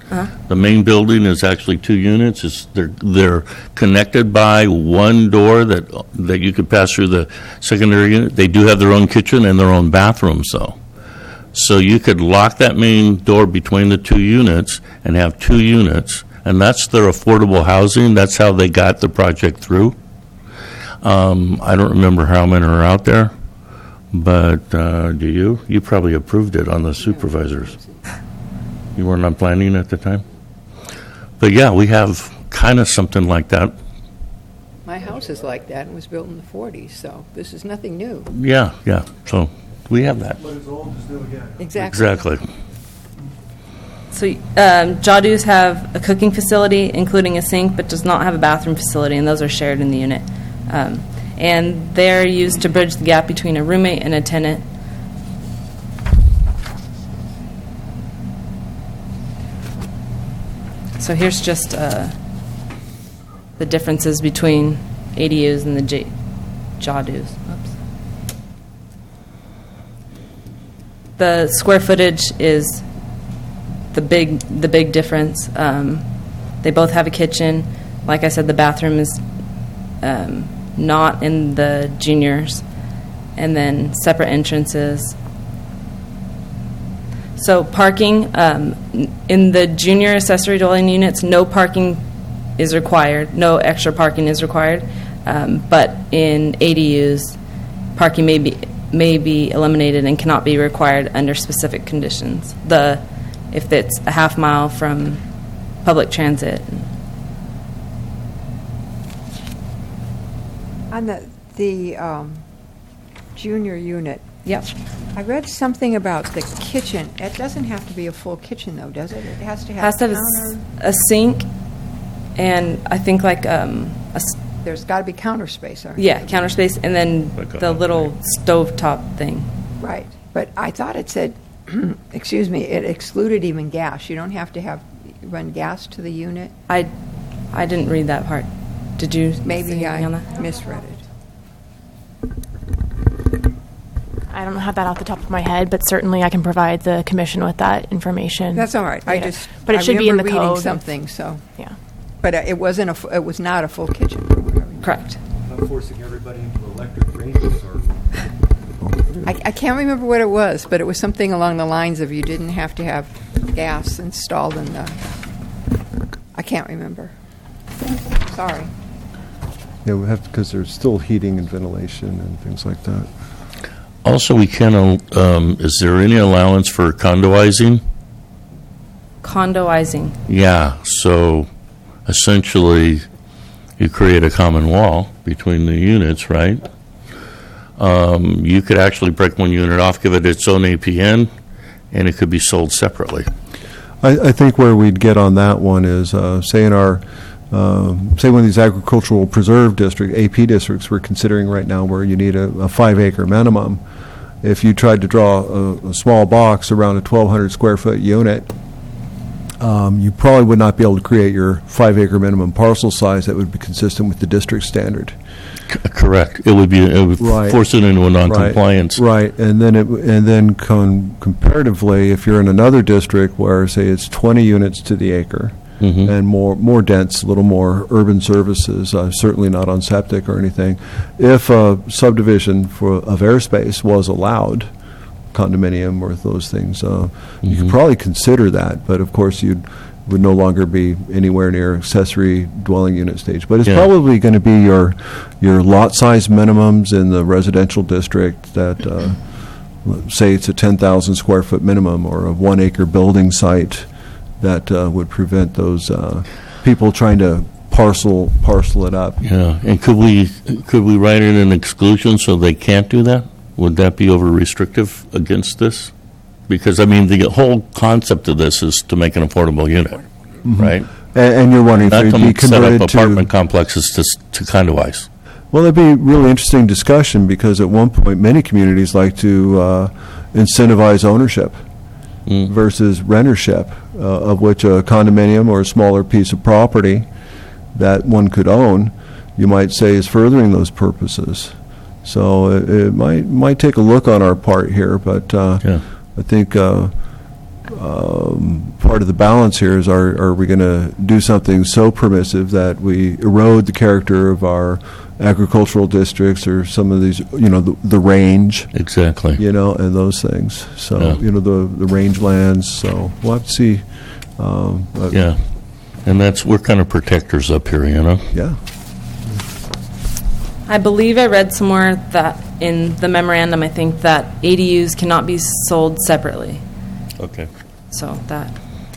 the main building is actually 2 units. They're connected by one door that you could pass through the secondary unit. They do have their own kitchen and their own bathrooms, though. So you could lock that main door between the 2 units and have 2 units, and that's their affordable housing. That's how they got the project through. I don't remember how many are out there, but do you? You probably approved it on the supervisors. You weren't on planning at the time? But yeah, we have kind of something like that. My house is like that and was built in the 40s, so this is nothing new. Yeah. So we have that. But as old as new again. Exactly. So JADUs have a cooking facility, including a sink, but does not have a bathroom facility, and those are shared in the unit. And they're used to bridge the gap between a roommate and a tenant. So here's just the differences between ADUs and the JADUs. Oops. The square footage is the big difference. They both have a kitchen. Like I said, the bathroom is not in the juniors, and then separate entrances. So parking, in the junior accessory dwelling units, no parking is required, no extra parking is required, but in ADUs, parking may be eliminated and cannot be required under specific conditions. If it's a half mile from public transit. On the junior unit, Yep. I read something about the kitchen. It doesn't have to be a full kitchen, though, does it? It has to have Has to have counter. a sink, and I think like There's got to be counter space, or counter space, and then Like a the little stovetop thing. right. But I thought it said, excuse me, it excluded even gas. You don't have to run gas to the unit. I didn't read that part. Did you? see Maybe anything I on that? misread it. I don't have that off the top of my head, but certainly I can provide the commission with that information. That's all right. Yeah. But it should be in the I remember reading code. something, so. Yeah. But it wasn't it was not a full kitchen. Correct. Not forcing everybody into electric ranges or... I can't remember what it was, but it was something along the lines of you didn't have to have gas installed in the... I can't remember. Sorry. Yeah, we have, because there's still heating and ventilation and things like that. Also, is there any allowance for condoizing? Condoizing. Yeah, so essentially you create a common wall between the units, right? You could actually break one unit off, give it its own APN, and it could be sold separately. I think where we'd get on that one is, say in our, say one of these agricultural preserve district, AP districts we're considering right now where you need a 5-acre minimum. If you tried to draw a small box around a 1,200 square foot unit, you probably would not be able to create your 5-acre minimum parcel size that would be consistent with the district standard. Correct. It would Right. force it into a non-compliance. Right, and then comparatively, if you're in another district where, say, it's 20 units to the acre, Mhm. and more dense, a little more urban services, certainly not on septic or anything, if a subdivision of airspace was allowed, condominium or those things, you could probably consider that, but of course would no longer be anywhere near accessory dwelling unit stage. But it's Yeah. probably going to be your lot size minimums in the residential district that, say it's a 10,000 square foot minimum or a 1 acre building site that would prevent those people trying to parcel it up. Yeah, and could we write in an exclusion so they can't do that? Would that be over restrictive against this? Because, I mean, the whole concept of this is to make an affordable unit, right? And you're wondering Not if it'd be to set up converted apartment complexes to condoize. Well, that'd be a really interesting discussion, because at one point, many communities like to incentivize ownership versus rentership, of which a condominium or a smaller piece of property that one could own, you might say, is furthering those purposes. So it might take a look on our part here, but Yeah. I think part of the balance here is, are we going to do something so permissive that we erode the character of our agricultural districts or some of these, the range, Exactly. and those things. So, Yeah. the rangelands. So we'll have to see. Yeah. And we're kind of protectors up here, Yeah. I believe I read somewhere that in the memorandum, I think that ADUs cannot be sold separately. Okay. So that.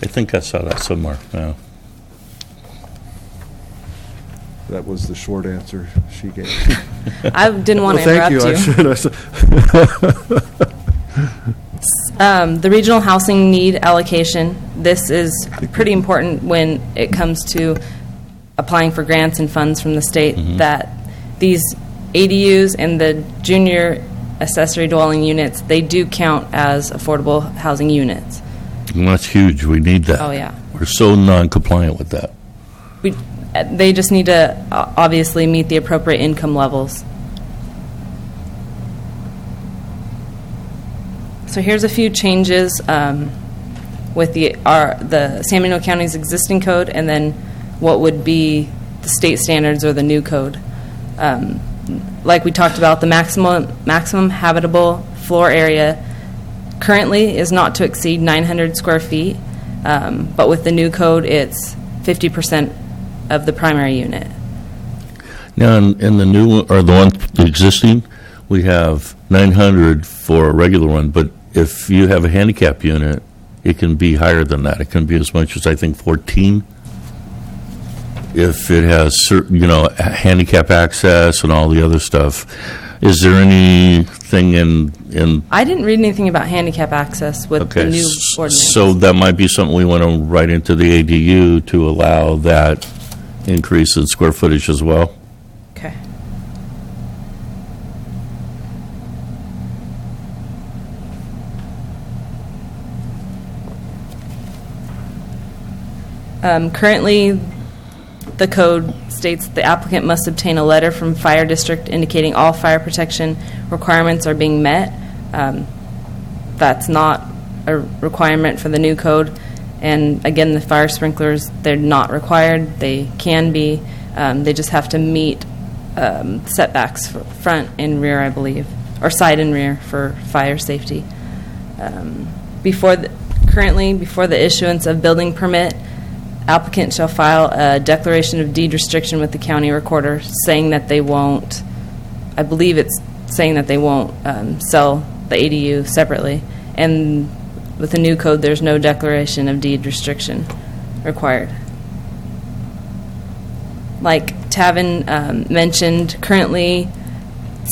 I think I saw that somewhere, yeah. That was the short answer she gave. I didn't want to Thank interrupt you. you. I should. The regional housing need allocation, this is pretty important when it comes to applying for grants and funds from the state, that these ADUs and the junior accessory dwelling units, they do count as affordable housing units. And that's huge. We need that. Oh, yeah. We're so non-compliant with that. They just need to obviously meet the appropriate income levels. So here's a few changes with the San Bernardino County's existing code, and then what would be the state standards or the new code. Like we talked about, the maximum habitable floor area currently is not to exceed 900 square feet, but with the new code, it's 50% of the primary unit. Now, in the new one, or the existing, we have 900 for a regular one, but if you have a handicap unit, it can be higher than that. It can be as much as, I think, 14. If it has certain, handicap access and all the other stuff. Is there anything in I didn't read anything about handicap access with the new ordinance. So that might be something we want to write into the ADU to allow that increase in square footage as well? Okay. Currently, the code states the applicant must obtain a letter from fire district indicating all fire protection requirements are being met. That's not a requirement for the new code. And again, the fire sprinklers, they're not required. They can be. They just have to meet setbacks for front and rear, I believe, or side and rear for fire safety. Currently, before the issuance of building permit, applicant shall file a declaration of deed restriction with the county recorder saying that they won't, I believe it's saying that they won't sell the ADU separately. And with the new code, there's no declaration of deed restriction required. Like Tavin mentioned, currently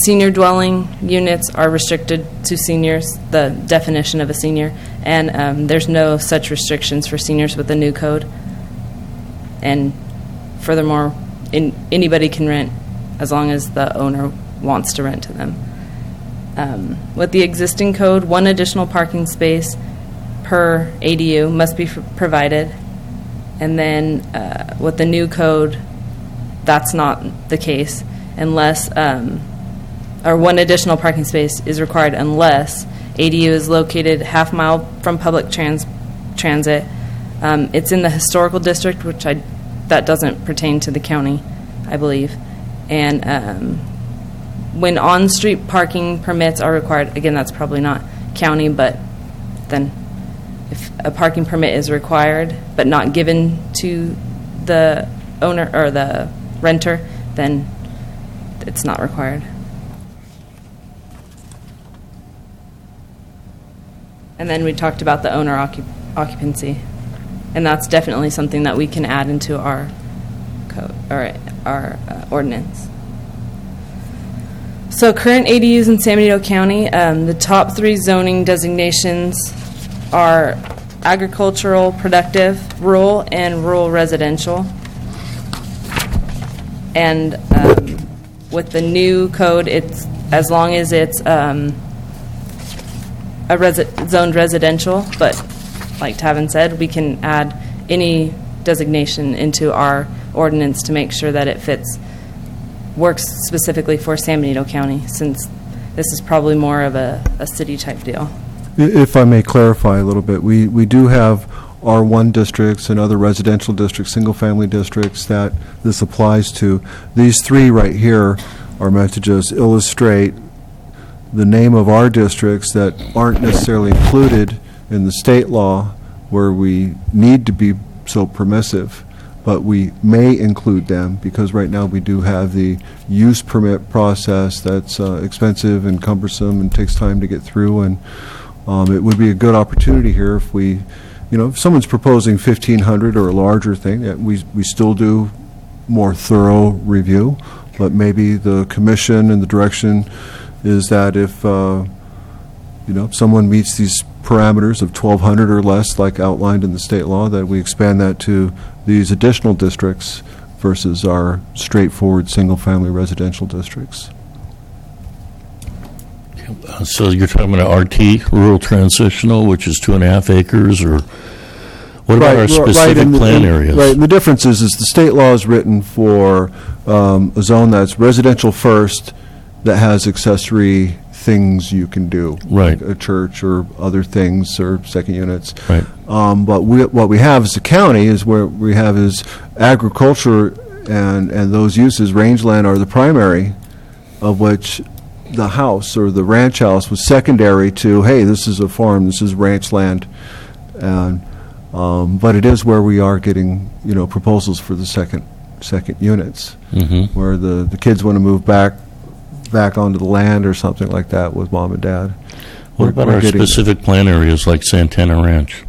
senior dwelling units are restricted to seniors, the definition of a senior, and there's no such restrictions for seniors with the new code. And furthermore, anybody can rent as long as the owner wants to rent to them. With the existing code, one additional parking space per ADU must be provided. And then with the new code, that's not the case. unless, or one additional parking space is required unless ADU is located half mile from public transit. It's in the historical district, which that doesn't pertain to the county, I believe. And when on-street parking permits are required, again, that's probably not county, but then if a parking permit is required but not given to the owner or the renter, then it's not required. And then we talked about the owner occupancy, and that's definitely something that we can add into our code or our ordinance. So current ADUs in San Benito County, the top 3 zoning designations are agricultural, productive, rural, and rural residential. And with the new code, it's as long as it's zoned residential, but like Tavin said, we can add any designation into our ordinance to make sure that it works specifically for San Benito County, since this is probably more of a city-type deal. If I may clarify a little bit, we do have R1 districts and other residential districts, single-family districts that this applies to. These 3 right here are meant to just illustrate the name of our districts that aren't necessarily included in the state law where we need to be so permissive, but we may include them because right now we do have the use permit process that's expensive and cumbersome and takes time to get through, and it would be a good opportunity here if we, if someone's proposing 1,500 or a larger thing, we still do more thorough review, but maybe the commission and the direction is that if someone meets these parameters of 1,200 or less, like outlined in the state law, that we expand that to these additional districts versus our straightforward single-family residential districts. So you're talking about RT, rural transitional, which is 2.5 acres, or what about our specific plan areas? Right, and the difference is the state law is written for a zone that's residential first, that has accessory things you can do, right, like a church or other things or second units. Right. But what we have as a county is where we have is agriculture and those uses, rangeland, are the primary, of which the house or the ranch house was secondary to, hey, this is a farm, this is ranch land, and but it is where we are getting proposals for the second units, where the kids want to move back onto the land or something like that with mom and dad. What about our specific plan areas like Santana Ranch?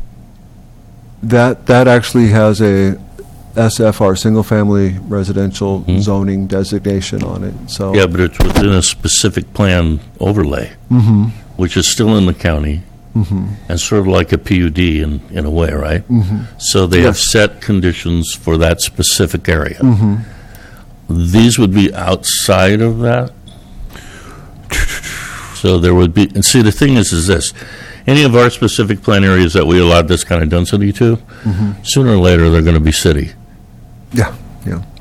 That actually has a SFR, single family residential zoning designation on it. So yeah, but it's within a specific plan overlay, which is still in the county, and sort of like a PUD in a way, right? So they have set conditions for that specific area. These would be outside of that. So there would be, and see, the thing is this, any of our specific plan areas that we allowed this kind of density to, sooner or later they're going to be city. Yeah.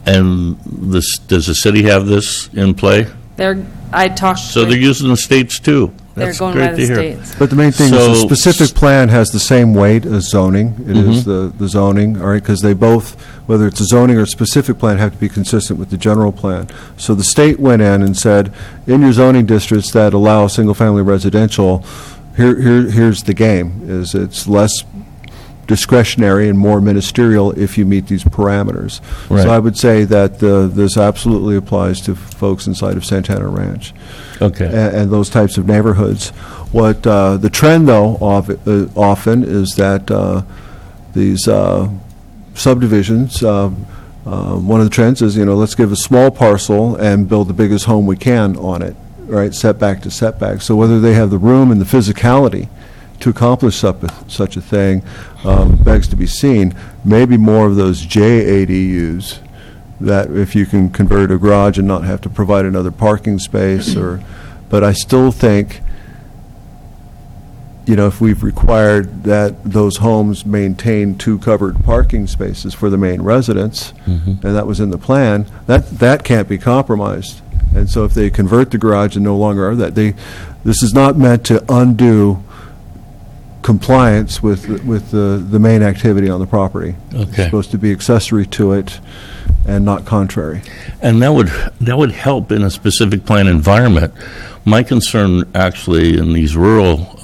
And does the city have this in play? I talked. So they're using the states too. That's they're going great by to the hear. states. But the main thing is the specific plan has the same weight as zoning. It is the zoning, all right, because they both, whether it's a zoning or specific plan, have to be consistent with the general plan. So the state went in and said, in your zoning districts that allow single-family residential, here's the game, is it's less discretionary and more ministerial if you meet these parameters. Right. So I would say that this absolutely applies to folks inside of Santana Ranch. Okay. And those types of neighborhoods. What the trend, though, often is that these subdivisions, one of the trends is, let's give a small parcel and build the biggest home we can on it, right, setback to setback. So whether they have the room and the physicality to accomplish such a thing begs to be seen. Maybe more of those JADUs, that if you can convert a garage and not have to provide another parking space, but I still think, if we've required that those homes maintain 2 covered parking spaces for the main residents, and that was in the plan, that can't be compromised. And so if they convert the garage and no longer are that, this is not meant to undo compliance with the main activity on the property. It's Okay. supposed to be accessory to it and not contrary. And that would help in a specific plan environment. My concern actually in these rural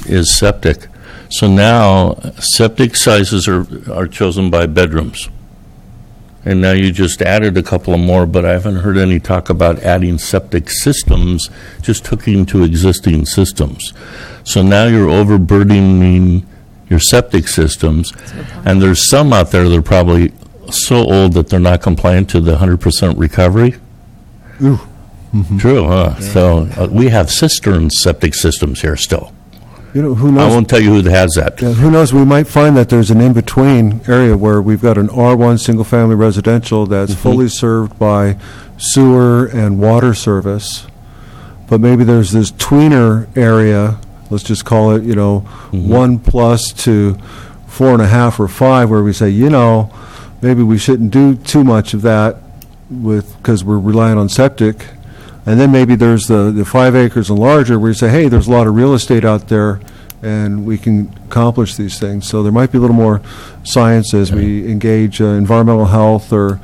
is septic. So now septic sizes are chosen by bedrooms. And now you just added a couple of more, but I haven't heard any talk about adding septic systems, just hooking to existing systems. So now you're overburdening your septic systems, and there's some out there that are probably so old that they're not compliant to the 100% recovery. Ooh. True, huh? Yeah. So we have cistern septic systems here still. You know, who I knows? won't tell you who has that. Yeah, who knows? We might find that there's an in-between area where we've got an R1 single-family residential that's fully served by sewer and water service, but maybe there's this tweener area, let's just call it, 1 plus to 4.5 or 5, where we say, maybe we shouldn't do too much of that because we're relying on septic. And then maybe there's the 5 acres and larger where you say, hey, there's a lot of real estate out there and we can accomplish these things. So there might be a little more science as we engage environmental health or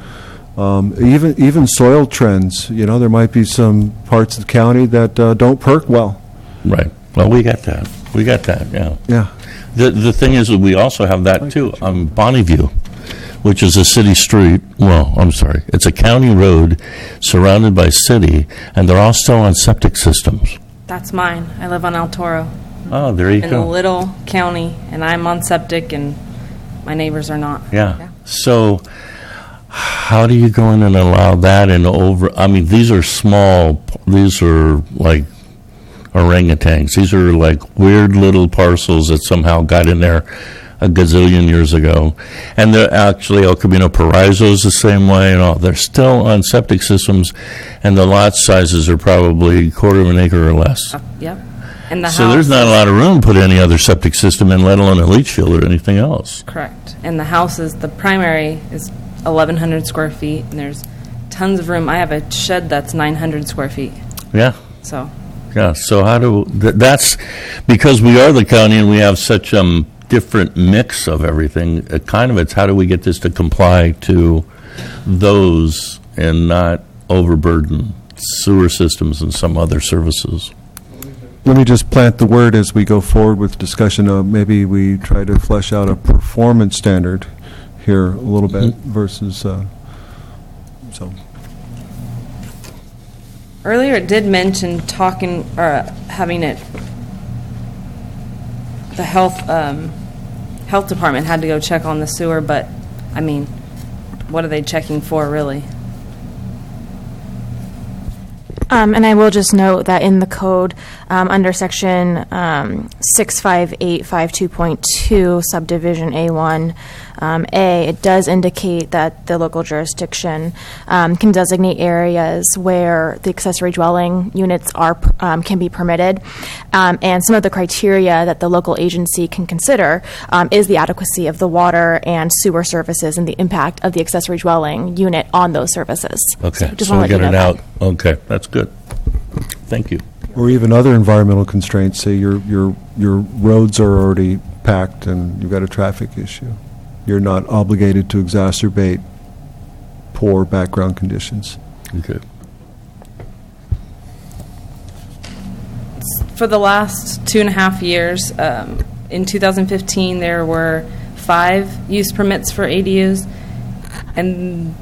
even soil trends. There might be some parts of the county that don't perk well. Right. Well, we got that. Yeah. Yeah. The thing is that we also have that too on Bonneview, which is a city street. Well, I'm sorry. It's a county road surrounded by city, and they're all still on septic systems. That's mine. I live on El Toro Oh, there you in a go. little county, and I'm on septic, and my neighbors are not. Yeah. So how do you go in and allow that these are small, these are like orangutans. These are like weird little parcels that somehow got in there a gazillion years ago. And they're actually, El Camino Paraiso is the same way and all. They're still on septic systems, and the lot sizes are probably 1/4 of an acre or less. Yep. And the So house there's not a lot of room to put any other septic system in, let alone a leach field or anything else. Correct. And the house the primary is 1,100 square feet, and there's tons of room. I have a shed that's 900 square feet. Yeah. So Yeah, so that's because we are the county and we have such different mix of everything. It's how do we get this to comply to those and not overburden sewer systems and some other services. Let me just plant the word as we go forward with discussion of maybe we try to flesh out a performance standard here a little bit versus so. earlier it did mention having it. The health department had to go check on the sewer, but what are they checking for really? And I will just note that in the code, under section 65852.2, subdivision A1, it does indicate that the local jurisdiction can designate areas where the accessory dwelling units can be permitted. And some of the criteria that the local agency can consider is the adequacy of the water and sewer services and the impact of the accessory dwelling unit on those services. Okay, just so wanna we let got you know it that. out. Okay, that's good. Thank you. Or even other environmental constraints, say your roads are already packed and you've got a traffic issue. You're not obligated to exacerbate poor background conditions. Okay. For the last 2.5 years, in 2015 there were 5 use permits for ADUs, and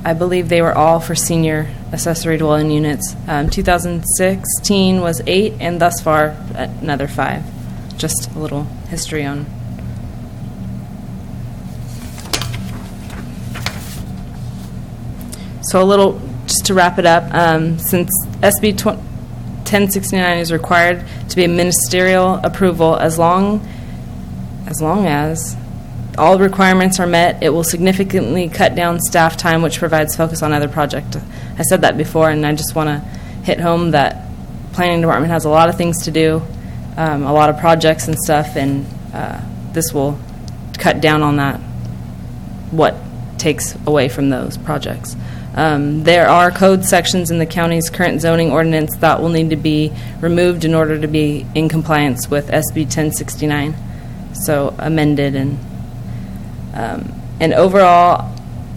I believe they were all for senior accessory dwelling units. 2016 was 8, and thus far another 5. Just a little history on. So just to wrap it up, since SB 1069 is required to be a ministerial approval, as long as all requirements are met, it will significantly cut down staff time, which provides focus on other projects. I said that before, and I just want to hit home that planning department has a lot of things to do, a lot of projects and stuff, and this will cut down on that, what takes away from those projects. There are code sections in the county's current zoning ordinance that will need to be removed in order to be in compliance with SB 1069, so amended. And overall,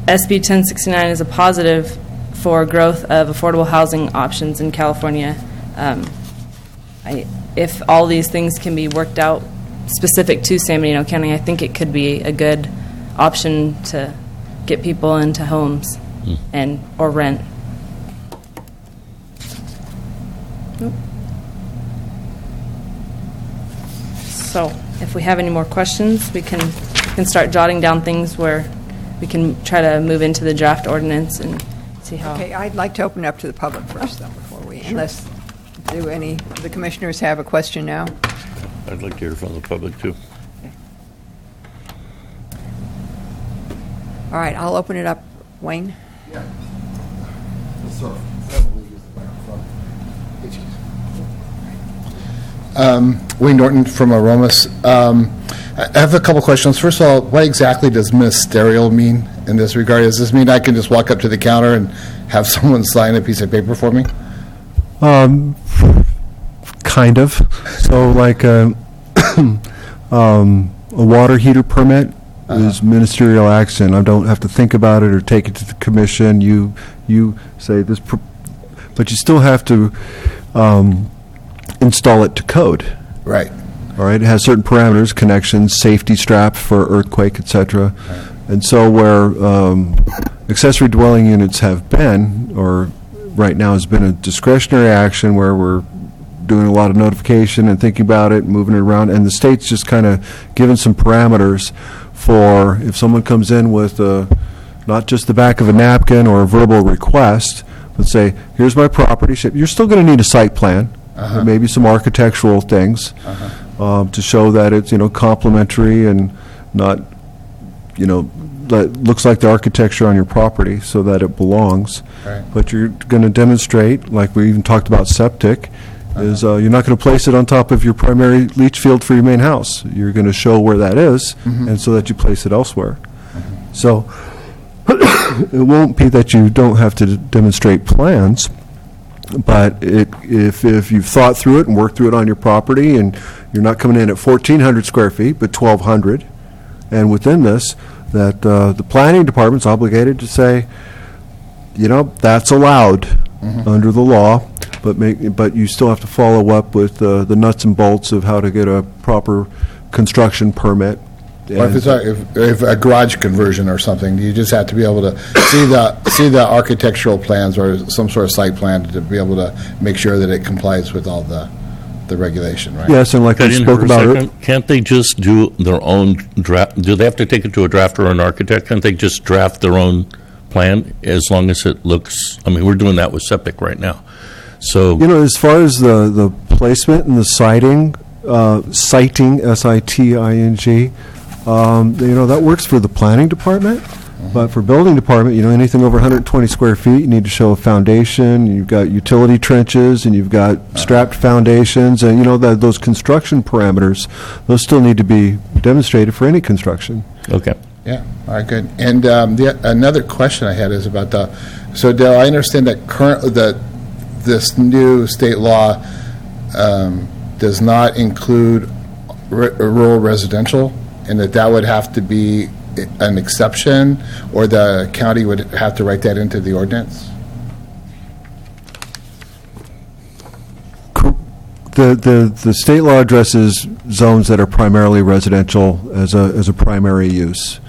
SB 1069 is a positive for growth of affordable housing options in California. If all these things can be worked out specific to San Bernardino County, I think it could be a good option to get people into homes or rent. So, if we have any more questions, we can start jotting down things where we can try to move into the draft ordinance and see how. Okay, I'd like to open it up to the public first, though, before we, unless, do any of the commissioners have a question now? I'd like to hear from the public, too. All right, I'll open it up. Wayne? Yeah. Wayne Norton from Aromas. I have a couple questions. First of all, what exactly does ministerial mean in this regard? Does this mean I can just walk up to the counter and have someone sign a piece of paper for me? Kind of. So like a water heater permit is ministerial action. I don't have to think about it or take it to the commission. You say this, but you still have to install it to code. Right. All right, it has certain parameters, connections, safety strap for earthquake, etc. Right. And so where accessory dwelling units have been, or right now has been a discretionary action where we're doing a lot of notification and thinking about it, moving it around, and the state's just kind of given some parameters for if someone comes in with not just the back of a napkin or a verbal request, but say, here's my property, you're still going to need a site plan, and maybe some architectural things to show that it's, complementary and not, that looks like the architecture on your property so that it belongs. Right. But you're going to demonstrate, like we even talked about septic, is you're not going to place it on top of your primary leach field for your main house. You're going to show where that is, and so that you place it elsewhere. So it won't be that you don't have to demonstrate plans, but if you've thought through it and worked through it on your property, and you're not coming in at 1,400 square feet, but 1,200, and within this, that the planning department's obligated to say, that's allowed under the law, but you still have to follow up with the nuts and bolts of how to get a proper construction permit. Or if a garage conversion or something, you just have to be able to see the architectural plans or some sort of site plan to be able to make sure that it complies with all the regulation, right? Yes, and like I spoke about it. Can't they just do their own draft? Do they have to take it to a drafter or an architect? Can't they just draft their own plan as long as it looks? I mean, we're doing that with septic right now. So as far as the placement and the siting, S-I-T-I-N-G, that works for the planning department. But for building department, anything over 120 square feet, you need to show a foundation. You've got utility trenches, and you've got strapped foundations, and those construction parameters. Those still need to be demonstrated for any construction. Okay. Yeah. All right. Good. And another question I had is about so Dale, I understand that this new state law does not include rural residential, and that would have to be an exception, or the county would have to write that into the ordinance? The state law addresses zones that are primarily residential as a primary use.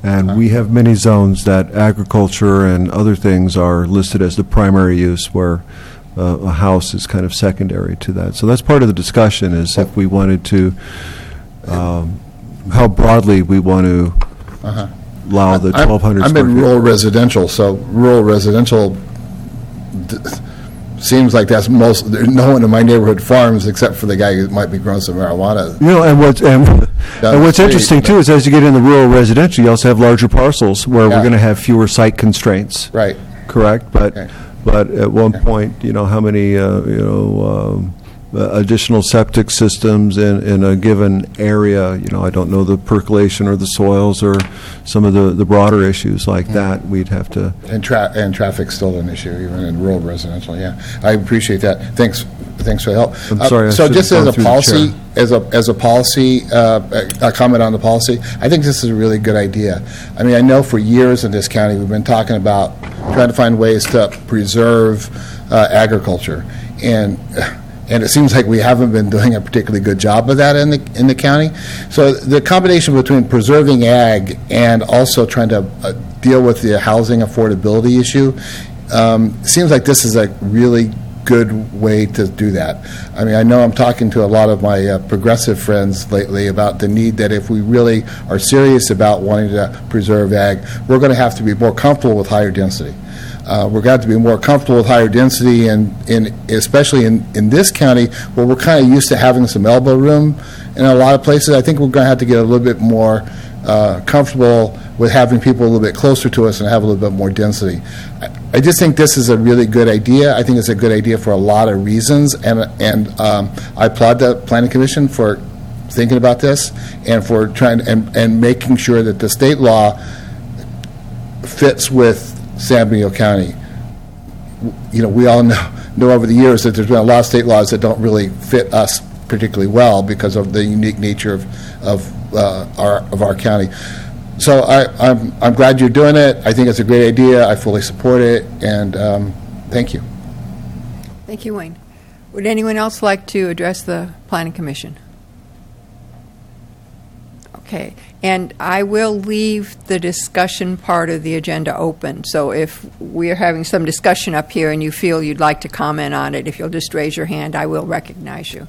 And we have many zones that agriculture and other things are listed as the primary use, where a house is kind of secondary to that. So that's part of the discussion, is if we wanted to, how broadly we want to allow the 1,200 square feet. I'm in rural residential, so rural residential seems like that's no one in my neighborhood farms except for the guy who might be growing some marijuana. And what's interesting too is as you get in the rural residential, you also have larger parcels where we're going to have fewer site constraints. Right. Correct, but at one point, how many additional septic systems in a given area. I don't know the percolation or the soils or some of the broader issues like that. We'd have to. And traffic's still an issue, even in rural residential, yeah. I appreciate that. Thanks for the help. I'm sorry, I so should just have as gone a through the policy, as a policy, a comment on the policy, I think this is a really good idea. I mean, I know for years in this county, we've been talking about trying to find ways to preserve agriculture. And it seems like we haven't been doing a particularly good job of that in the county. So the combination between preserving ag and also trying to deal with the housing affordability issue seems like this is a really good way to do that. I mean, I know I'm talking to a lot of my progressive friends lately about the need that if we really are serious about wanting to preserve ag, we're going to have to be more comfortable with higher density. We're going to have to be more comfortable with higher density, and especially in this county where we're kind of used to having some elbow room in a lot of places. I think we're going to have to get a little bit more comfortable with having people a little bit closer to us and have a little bit more density. I just think this is a really good idea. I think it's a good idea for a lot of reasons, and I applaud the Planning Commission for thinking about this and for trying and making sure that the state law fits with San Bernardino County. We all know over the years that there's been a lot of state laws that don't really fit us particularly well because of the unique nature of our county. So I'm glad you're doing it. I think it's a great idea. I fully support it, and thank you. Thank you, Wayne. Would anyone else like to address the Planning Commission? Okay, and I will leave the discussion part of the agenda open. So if we're having some discussion up here and you feel you'd like to comment on it, if you'll just raise your hand, I will recognize you.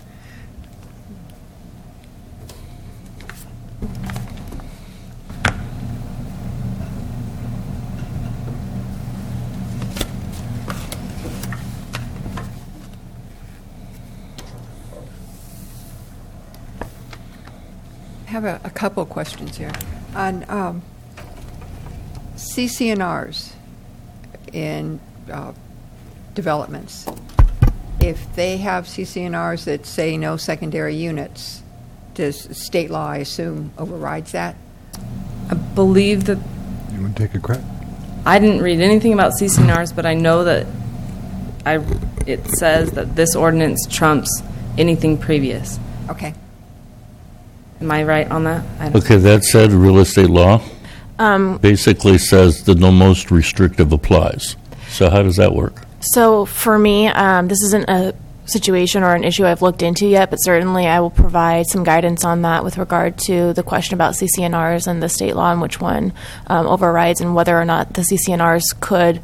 I have a couple of questions here. On CC&Rs in developments, if they have CC&Rs that say no secondary units, does state law, I assume, overrides that? I believe that You want to take a crack? I didn't read anything about CC&Rs, but I know that it says that this ordinance trumps anything previous. Okay. Am I right on that? Okay, that said, real estate law basically says that no most restrictive applies. So how does that work? So for me, this isn't a situation or an issue I've looked into yet, but certainly I will provide some guidance on that with regard to the question about CC&Rs and the state law and which one overrides and whether or not the CC&Rs could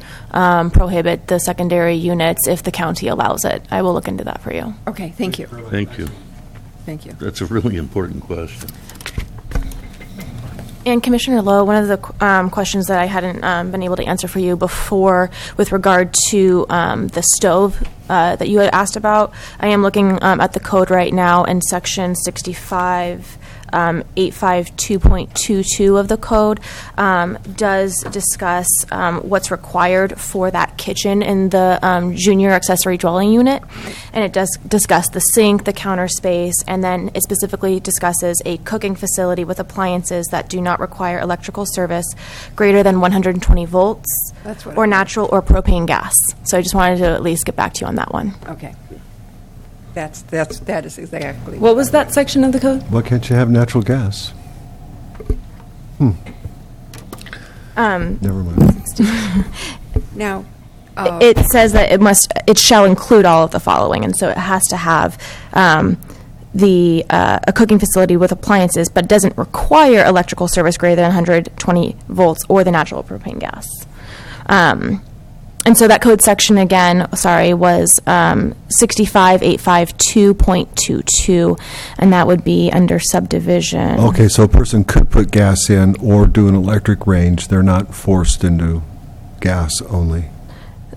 prohibit the secondary units if the county allows it. I will look into that for you. Okay, thank you. Thank you. Thank you. That's a really important question. And Commissioner Lowe, one of the questions that I hadn't been able to answer for you before with regard to the stove that you had asked about, I am looking at the code right now, in section 852.22 of the code does discuss what's required for that kitchen in the junior accessory dwelling unit, and it does discuss the sink, the counter space, and then it specifically discusses a cooking facility with appliances that do not require electrical service greater than 120 volts or natural or propane gas. So I just wanted to at least get back to you on that one. Okay. That is exactly. What was that section of the code? Why can't you have natural gas? Never mind. Now, It says that it shall include all of the following, and so it has to have a cooking facility with appliances, but doesn't require electrical service greater than 120 volts or the natural propane gas. And so that code section again, was 65852.22, and that would be under subdivision. Okay, so a person could put gas in or do an electric range. They're not forced into gas only.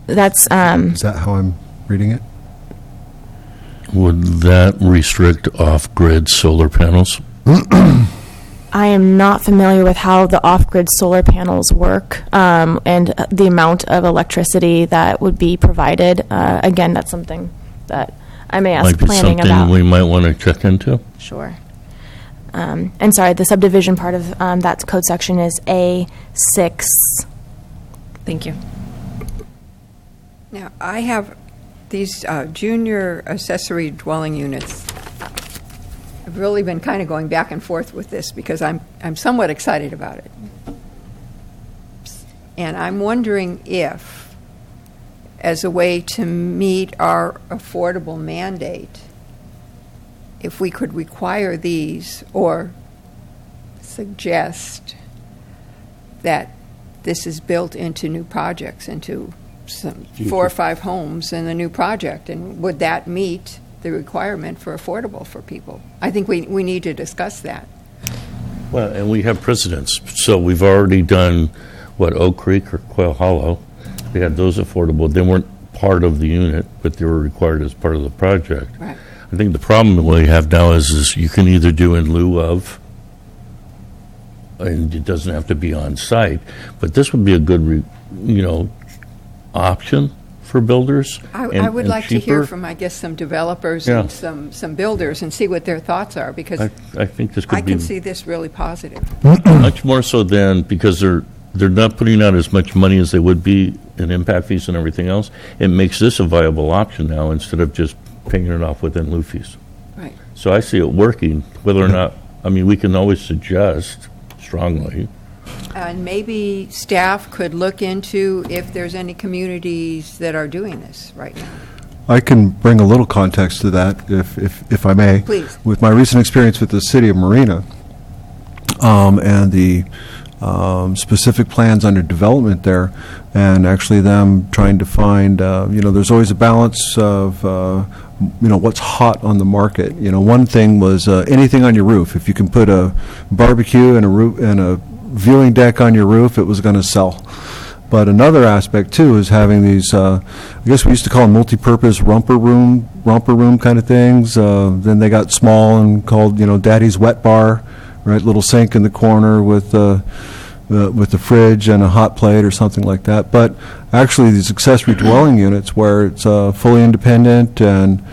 That's Is that how I'm reading it? Would that restrict off-grid solar panels? I am not familiar with how the off-grid solar panels work and the amount of electricity that would be provided. Again, that's something that I may ask Might be planning something about. we might want to check into. Sure. And sorry, the subdivision part of that code section is A6. Thank you. Now, I have these junior accessory dwelling units. I've really been kind of going back and forth with this because I'm somewhat excited about it. And I'm wondering if, as a way to meet our affordable mandate, if we could require these or suggest that this is built into new projects, into some 4 or 5 homes in the new project, and would that meet the requirement for affordable for people? I think we need to discuss that. Well, and we have precedents. So we've already done, Oak Creek or Quail Hollow. We had those affordable. They weren't part of the unit, but they were required as part of the project. Right. I think the problem we have now is you can either do in lieu of, and it doesn't have to be on site, but this would be a good, option for builders. I would like to hear cheaper. from, I guess, some developers Yeah. and some builders and see what their thoughts are, because I think this I could be can see this really positive. much more so than, because they're not putting out as much money as they would be in impact fees and everything else. It makes this a viable option now instead of just paying it off with in lieu fees. Right. So I see it working, whether or not, we can always suggest strongly. And maybe staff could look into if there's any communities that are doing this right now. I can bring a little context to that, if I may. Please. With my recent experience with the city of Marina, and the specific plans under development there, and actually them trying to find, there's always a balance of, what's hot on the market. One thing was anything on your roof. If you can put a barbecue and a viewing deck on your roof, it was going to sell. But another aspect, too, is having these, I guess we used to call them multi-purpose romper room kind of things. Then they got small and called, Daddy's Wet Bar, right? Little sink in the corner with the fridge and a hot plate or something like that. But actually, these accessory dwelling units where it's fully independent and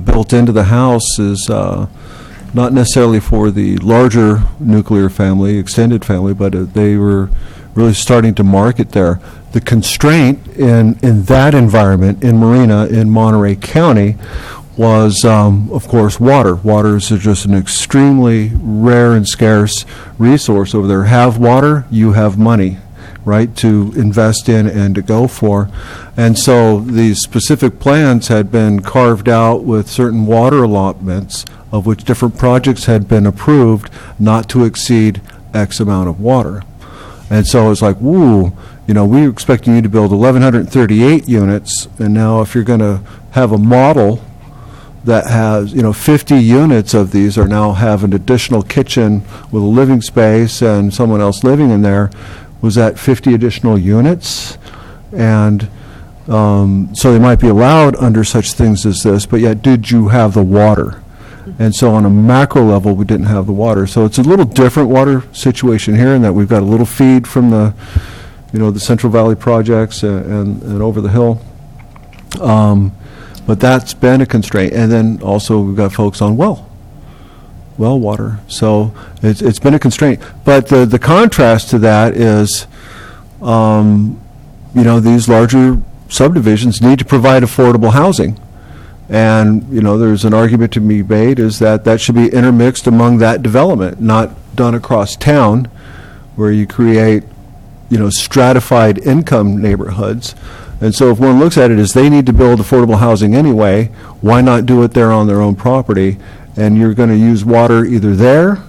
built into the house is not necessarily for the larger nuclear family, extended family, but they were really starting to market there. The constraint in that environment in Marina, in Monterey County, was, of course, water. Water is just an extremely rare and scarce resource over there. Have water, you have money, right, to invest in and to go for. And so these specific plans had been carved out with certain water allotments, of which different projects had been approved not to exceed X amount of water. And so it's like, woo, we were expecting you to build 1,138 units, and now if you're going to have a model that has, 50 units of these are now have an additional kitchen with a living space and someone else living in there, was that 50 additional units? And so they might be allowed under such things as this, but yet did you have the water? And so on a macro level, we didn't have the water. So it's a little different water situation here in that we've got a little feed from the, the Central Valley projects and over the hill. But that's been a constraint. And then also we've got folks on well water. So it's been a constraint. But the contrast to that is, these larger subdivisions need to provide affordable housing. And, there's an argument to be made is that should be intermixed among that development, not done across town where you create, stratified income neighborhoods. And so if one looks at it as they need to build affordable housing anyway, why not do it there on their own property? And you're going to use water either there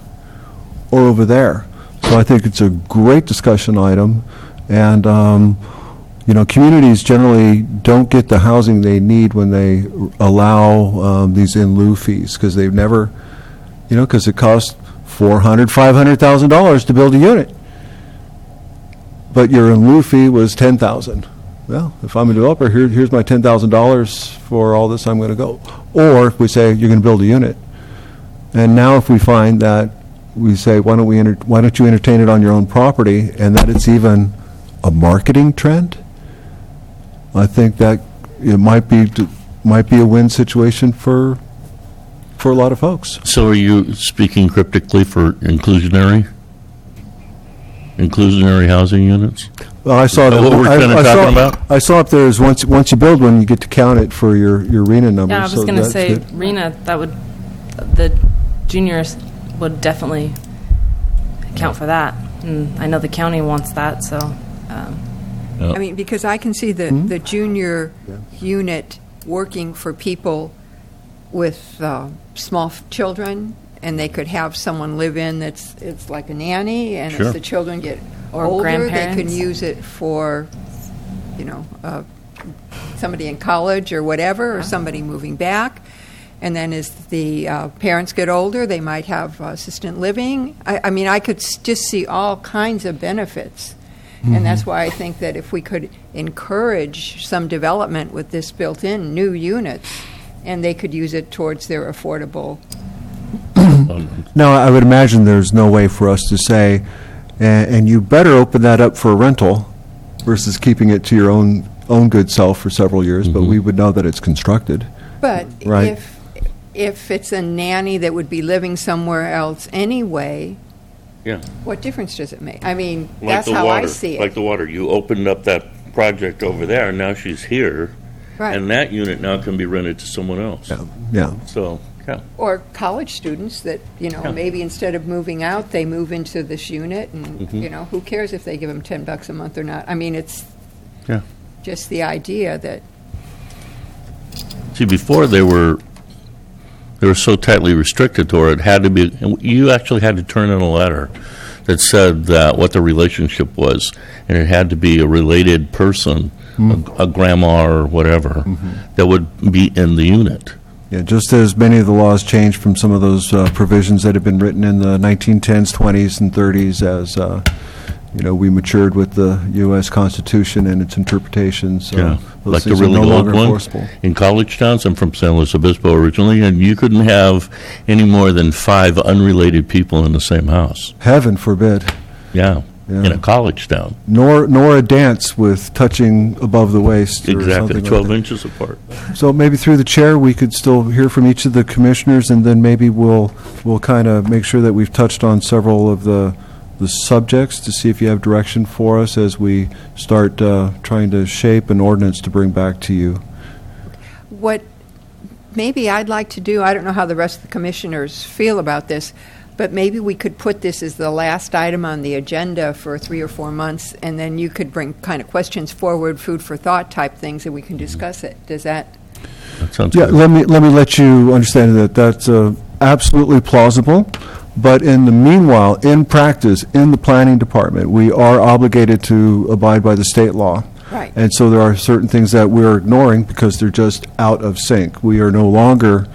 or over there. So I think it's a great discussion item. And, communities generally don't get the housing they need when they allow these in lieu fees, because they've never, because it costs $400,000, $500,000 to build a unit. But your in lieu fee was $10,000. Well, if I'm a developer, here's my $10,000 for all this, I'm going to go. Or if we say you're going to build a unit, and now if we find that we say why don't you entertain it on your own property, and that it's even a marketing trend, I think that it might be might be a win situation for a lot of folks. So are you speaking cryptically for inclusionary housing units? Well, I saw that. What we're kind of talking about? I saw up there is once you build one, you get to count it for your RENA number. Yeah, I was so going to that's say, good. RENA, the juniors would definitely account for that. And I know the county wants that, so. I mean, because I can see the junior unit working for people with small children, and they could have someone live in it's like a nanny, and Sure. as the children get Or older, they grandparents. can use it for, somebody in college or whatever, or somebody moving back. And then as the parents get older, they might have assistant living. I mean, I could just see all kinds of benefits. And that's why I think that if we could encourage some development with this built-in, new units, and they could use it towards their affordable. Now, I would imagine there's no way for us to say, and you better open that up for a rental versus keeping it to your own good self for several years, but we would know that it's constructed. But Right. if it's a nanny that would be living somewhere else anyway, Yeah. what difference does it make? I mean, Like that's the how water. I see it. Like the water. You opened up that project over there, and now she's here, Right. and that unit now can be rented to someone else. Yeah. So, yeah. Or college students that, maybe instead of moving out, they move into this unit, and, who cares if they give them $10 a month or not? I mean, it's Yeah. just the idea that, See, before they were so tightly restricted to it had to be, and you actually had to turn in a letter that said that what the relationship was, and it had to be a related person, a grandma or whatever, that would be in the unit. Yeah, just as many of the laws changed from some of those provisions that had been written in the 1910s, 20s, and 30s as, we matured with the U.S. Constitution and its interpretations. So Yeah, those like the things are really no old longer one enforceable. in college towns. I'm from San Luis Obispo originally, and you couldn't have any more than 5 unrelated people in the same house. Heaven forbid. Yeah, in a college town. Nor a dance with touching above the waist. Or Exactly, something 12 like that. inches apart. So maybe through the chair, we could still hear from each of the commissioners, and then maybe we'll kind of make sure that we've touched on several of the subjects to see if you have direction for us as we start trying to shape an ordinance to bring back to you. what maybe I'd like to do, I don't know how the rest of the commissioners feel about this, but maybe we could put this as the last item on the agenda for 3 or 4 months, and then you could bring kind of questions forward, food for thought type things, and we can discuss it. Does that? That sounds Yeah, good. let me let you understand that that's absolutely plausible. But in the meanwhile, in practice, in the planning department, we are obligated to abide by the state law. Right. And so there are certain things that we're ignoring because they're just out of sync. We are no longer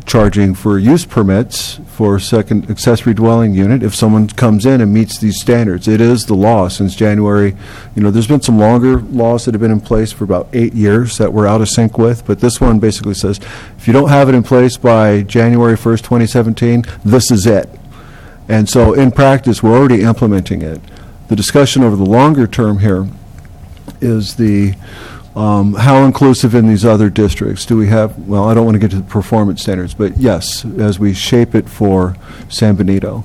charging for use permits for second accessory dwelling unit if someone comes in and meets these standards. It is the law since January. There's been some longer laws that have been in place for about 8 years that we're out of sync with, but this one basically says, if you don't have it in place by January 1st, 2017, this is it. And so in practice, we're already implementing it. The discussion over the longer term here is the how inclusive in these other districts do we have? Well, I don't want to get to the performance standards, but yes, as we shape it for San Benito.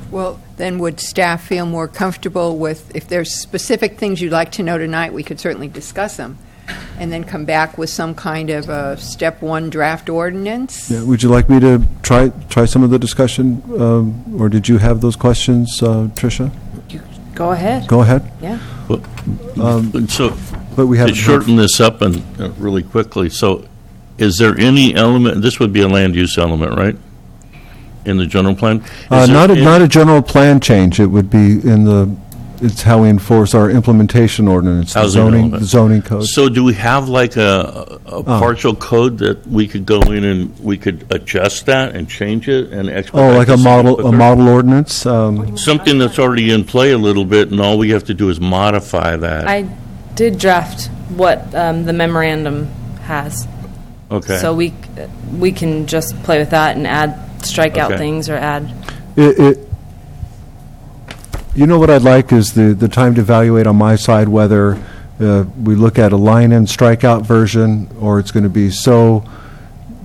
Well, then would staff feel more comfortable with, if there's specific things you'd like to know tonight, we could certainly discuss them, and then come back with some kind of a step 1 draft ordinance? Yeah, would you like me to try some of the discussion, or did you have those questions, Tricia? Go ahead. Go ahead. Yeah. So, But we have to shorten this up and really quickly, so is there any element, this would be a land use element, right? In the general plan? Is there not any- a general plan change. It would be it's how we enforce our implementation ordinance, the Housing element. zoning code. So do we have like a partial code that we could go in and we could adjust that and change it and expedite? Like a this quicker? model ordinance? Something that's already in play a little bit, and all we have to do is modify that. I did draft what the memorandum has. Okay. So we can just play with that and strike out Okay. things or add. You know what I'd like is the time to evaluate on my side whether we look at a line-in strikeout version, or it's going to be so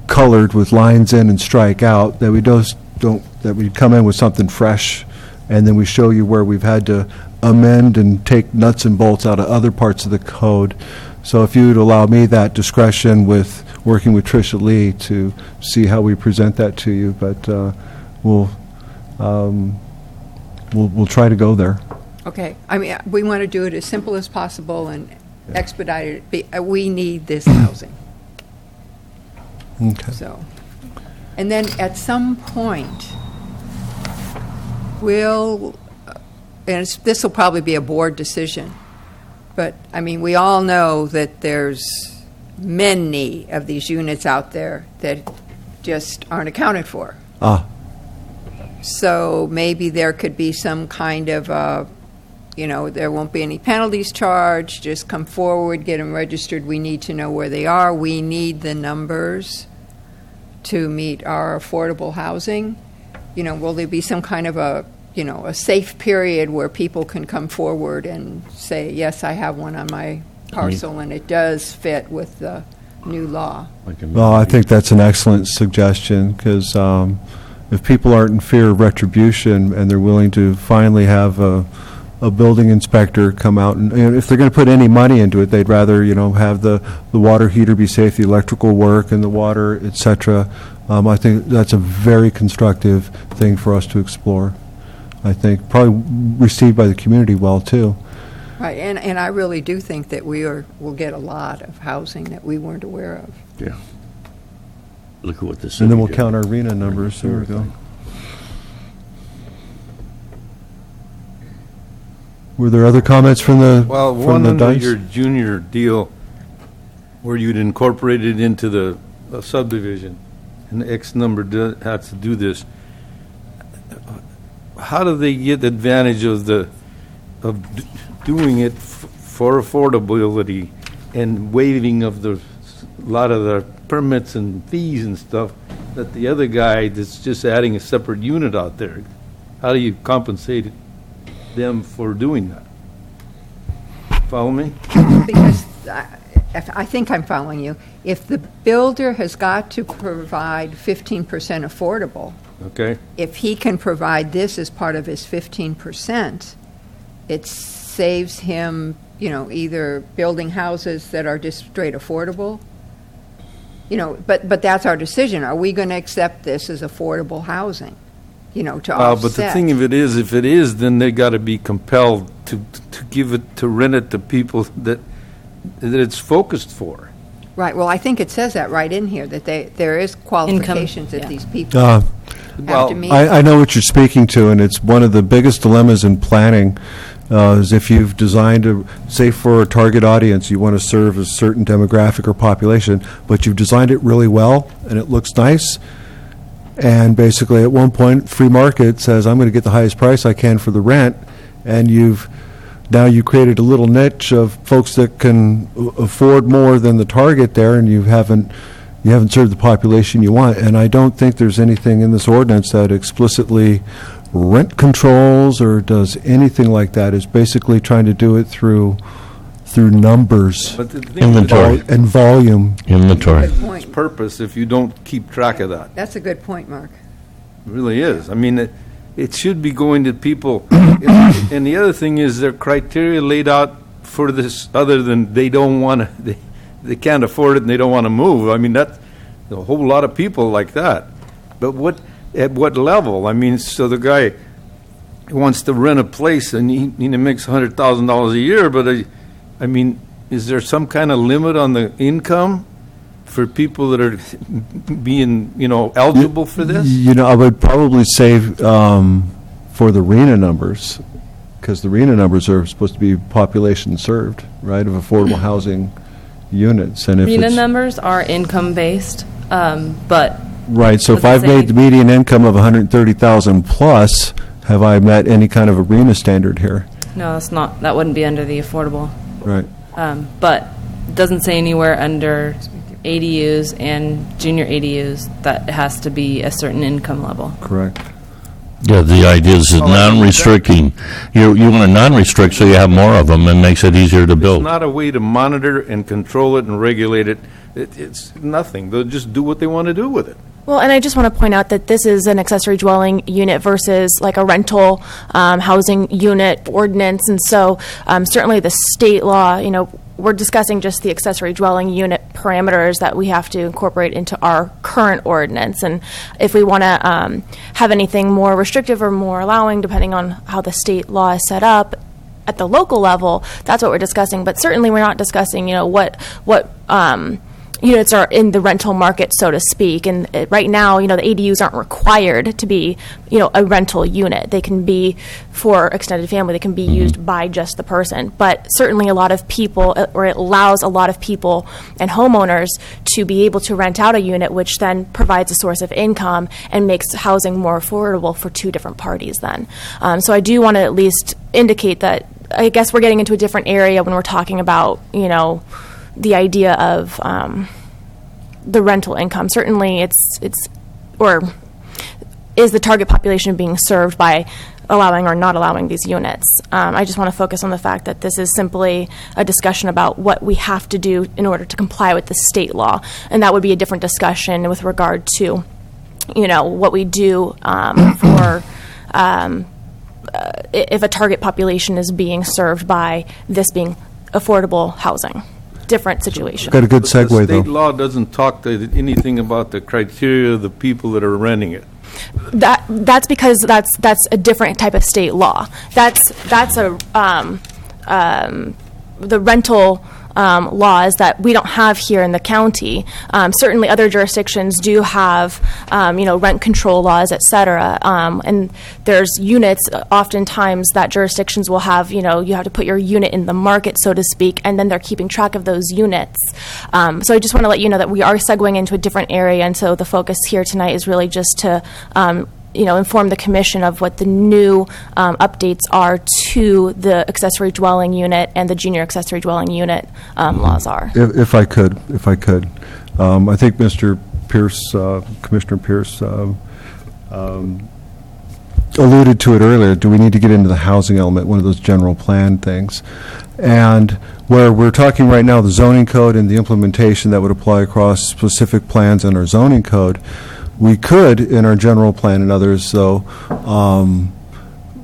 colored with lines in and strike out that we that we come in with something fresh, and then we show you where we've had to amend and take nuts and bolts out of other parts of the code. So if you would allow me that discretion with working with Tricia Lee to see how we present that to you, but we'll try to go there. Okay. I mean, we want to do it as simple as possible and expedite it. We need this housing. Okay. So, and then at some point, this will probably be a board decision, but I mean, we all know that there's many of these units out there that just aren't accounted for. So maybe there could be some kind of, there won't be any penalties charged, just come forward, get them registered. We need to know where they are. We need the numbers to meet our affordable housing. Will there be some kind of a safe period where people can come forward and say, yes, I have one on my parcel and it does fit with the new law? Well, I think that's an excellent suggestion, because if people aren't in fear of retribution and they're willing to finally have a building inspector come out, and if they're going to put any money into it, they'd rather have the water heater be safe, the electrical work, and the water, etc. I think that's a very constructive thing for us to explore. I think probably received by the community well too. Right, and I really do think that we'll get a lot of housing that we weren't aware of. Yeah. Look at what this. And then we'll count our RENA numbers. There we go. Were there other comments from the one under dice? your junior deal where you'd incorporate it into the subdivision, and the X number has to do this. How do they get advantage of doing it for affordability and waiving of a lot of the permits and fees and stuff that the other guy that's just adding a separate unit out there? How do you compensate them for doing that? Follow me? Because I think I'm following you. If the builder has got to provide 15% affordable, Okay. if he can provide this as part of his 15%, it saves him, either building houses that are just straight affordable. But that's our decision. Are we going to accept this as affordable housing? To offset. But the thing of it is, if it is, then they got to be compelled to give it, to rent it to people that it's focused for. Right. Well, I think it says that right in here, that there is qualifications that these people have to meet. I know what you're speaking to, and it's one of the biggest dilemmas in planning. Is if you've designed say for a target audience, you want to serve a certain demographic or population, but you've designed it really well and it looks nice. And basically, at one point, free market says, I'm going to get the highest price I can for the rent, and you created a little niche of folks that can afford more than the target there, and you haven't served the population you want. And I don't think there's anything in this ordinance that explicitly rent controls or does anything like that. It's basically trying to do it through numbers, But the thing Inventory. and volume. Inventory. Good point. purpose if you don't keep track of that. That's a good point, Mark. It really is. I mean, it should be going to people. And the other thing is their criteria laid out for this, other than they don't want to, they can't afford it and they don't want to move. I mean, that's a whole lot of people like that. But at what level? I mean, so the guy wants to rent a place and he makes $100,000 a year, but I mean, is there some kind of limit on the income for people that are being, eligible for this? I would probably say for the RENA numbers, because the RENA numbers are supposed to be population served, right, of affordable housing units. And if RENA it's, numbers are income-based, but right, so if let's I've made say- the median income of 130,000 plus, have I met any kind of a RENA standard here? no, it's not. That wouldn't be under the affordable. Right. But it doesn't say anywhere under ADUs and junior ADUs that it has to be a certain income level. Correct. Yeah, the idea is non-restricting. You want to non-restrict so you have more of them and makes it easier to build. It's not a way to monitor and control it and regulate it. It's nothing. They'll just do what they want to do with it. Well, and I just want to point out that this is an accessory dwelling unit versus like a rental housing unit ordinance. And so certainly the state law, we're discussing just the accessory dwelling unit parameters that we have to incorporate into our current ordinance. And if we want to have anything more restrictive or more allowing, depending on how the state law is set up at the local level, that's what we're discussing. But certainly we're not discussing, what units are in the rental market, so to speak. And right now, the ADUs aren't required to be, a rental unit. They can be for extended family. They can be used by just the person. But certainly a lot of people, or it allows a lot of people and homeowners to be able to rent out a unit, which then provides a source of income and makes housing more affordable for two different parties then. So I do want to at least indicate that I guess we're getting into a different area when we're talking about, the idea of the rental income. Certainly is the target population being served by allowing or not allowing these units. I just want to focus on the fact that this is simply a discussion about what we have to do in order to comply with the state law. And that would be a different discussion with regard to, what we do for if a target population is being served by this being affordable housing. Different situation. Got a good segue, though. The state law doesn't talk to anything about the criteria of the people that are renting it. That's because that's a different type of state law. That's the rental laws that we don't have here in the county. Certainly other jurisdictions do have, rent control laws, et cetera. And there's units, oftentimes that jurisdictions will have, you have to put your unit in the market, so to speak, and then they're keeping track of those units. So I just want to let you know that we are segueing into a different area, and so the focus here tonight is really just to inform the commission of what the new updates are to the accessory dwelling unit and the junior accessory dwelling unit laws are. If I could. I think Mr. Pierce, Commissioner Pierce, alluded to it earlier. Do we need to get into the housing element, one of those general plan things? And where we're talking right now, the zoning code and the implementation that would apply across specific plans in our zoning code, we could, in our general plan and others, though,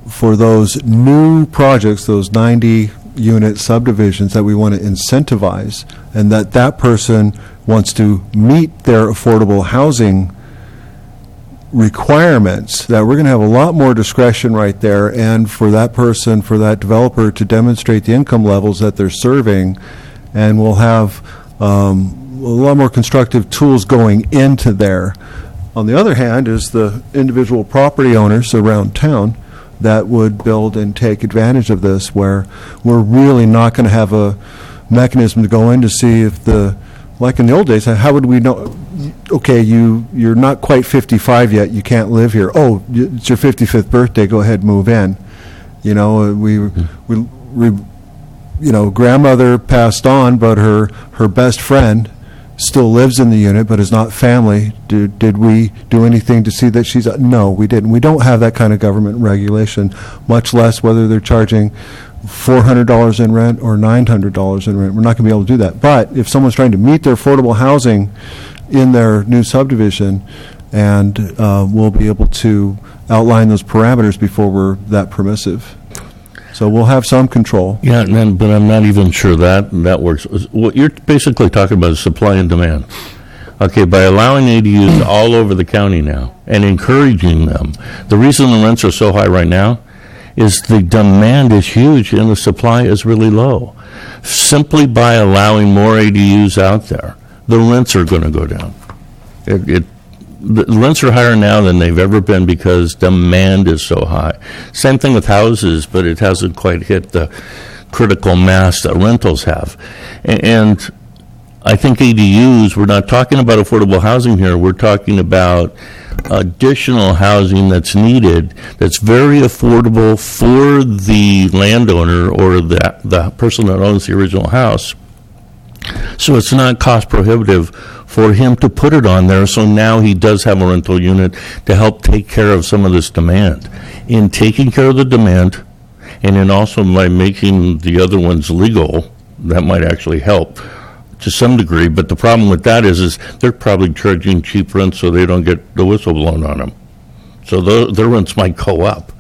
for those new projects, those 90-unit subdivisions that we want to incentivize, and that person wants to meet their affordable housing requirements, that we're going to have a lot more discretion right there, and for that person, for that developer to demonstrate the income levels that they're serving, and we'll have a lot more constructive tools going into there. On the other hand is the individual property owners around town that would build and take advantage of this, where we're really not going to have a mechanism to go in to see if like in the old days, how would we know, okay, you're not quite 55 yet, you can't live here. Oh, it's your 55th birthday, go ahead, move in. Grandmother passed on, but her best friend still lives in the unit but is not family. Did we do anything to see that she's... No, we didn't. We don't have that kind of government regulation, much less whether they're charging $400 in rent or $900 in rent. We're not going to be able to do that. But if someone's trying to meet their affordable housing in their new subdivision, and we'll be able to outline those parameters before we're that permissive. So we'll have some control. Yeah, but I'm not even sure that works. What you're basically talking about is supply and demand. Okay, by allowing ADUs all over the county now and encouraging them, the reason the rents are so high right now is the demand is huge and the supply is really low. Simply by allowing more ADUs out there, the rents are going to go down. The rents are higher now than they've ever been because demand is so high. Same thing with houses, but it hasn't quite hit the critical mass that rentals have. And I think ADUs, we're not talking about affordable housing here, we're talking about additional housing that's needed, that's very affordable for the landowner or the person that owns the original house, So it's not cost prohibitive for him to put it on there, so now he does have a rental unit to help take care of some of this demand. In taking care of the demand, and then also by making the other ones legal, that might actually help to some degree, but the problem with that is they're probably charging cheap rent so they don't get the whistle blown on them. So their rents might go up.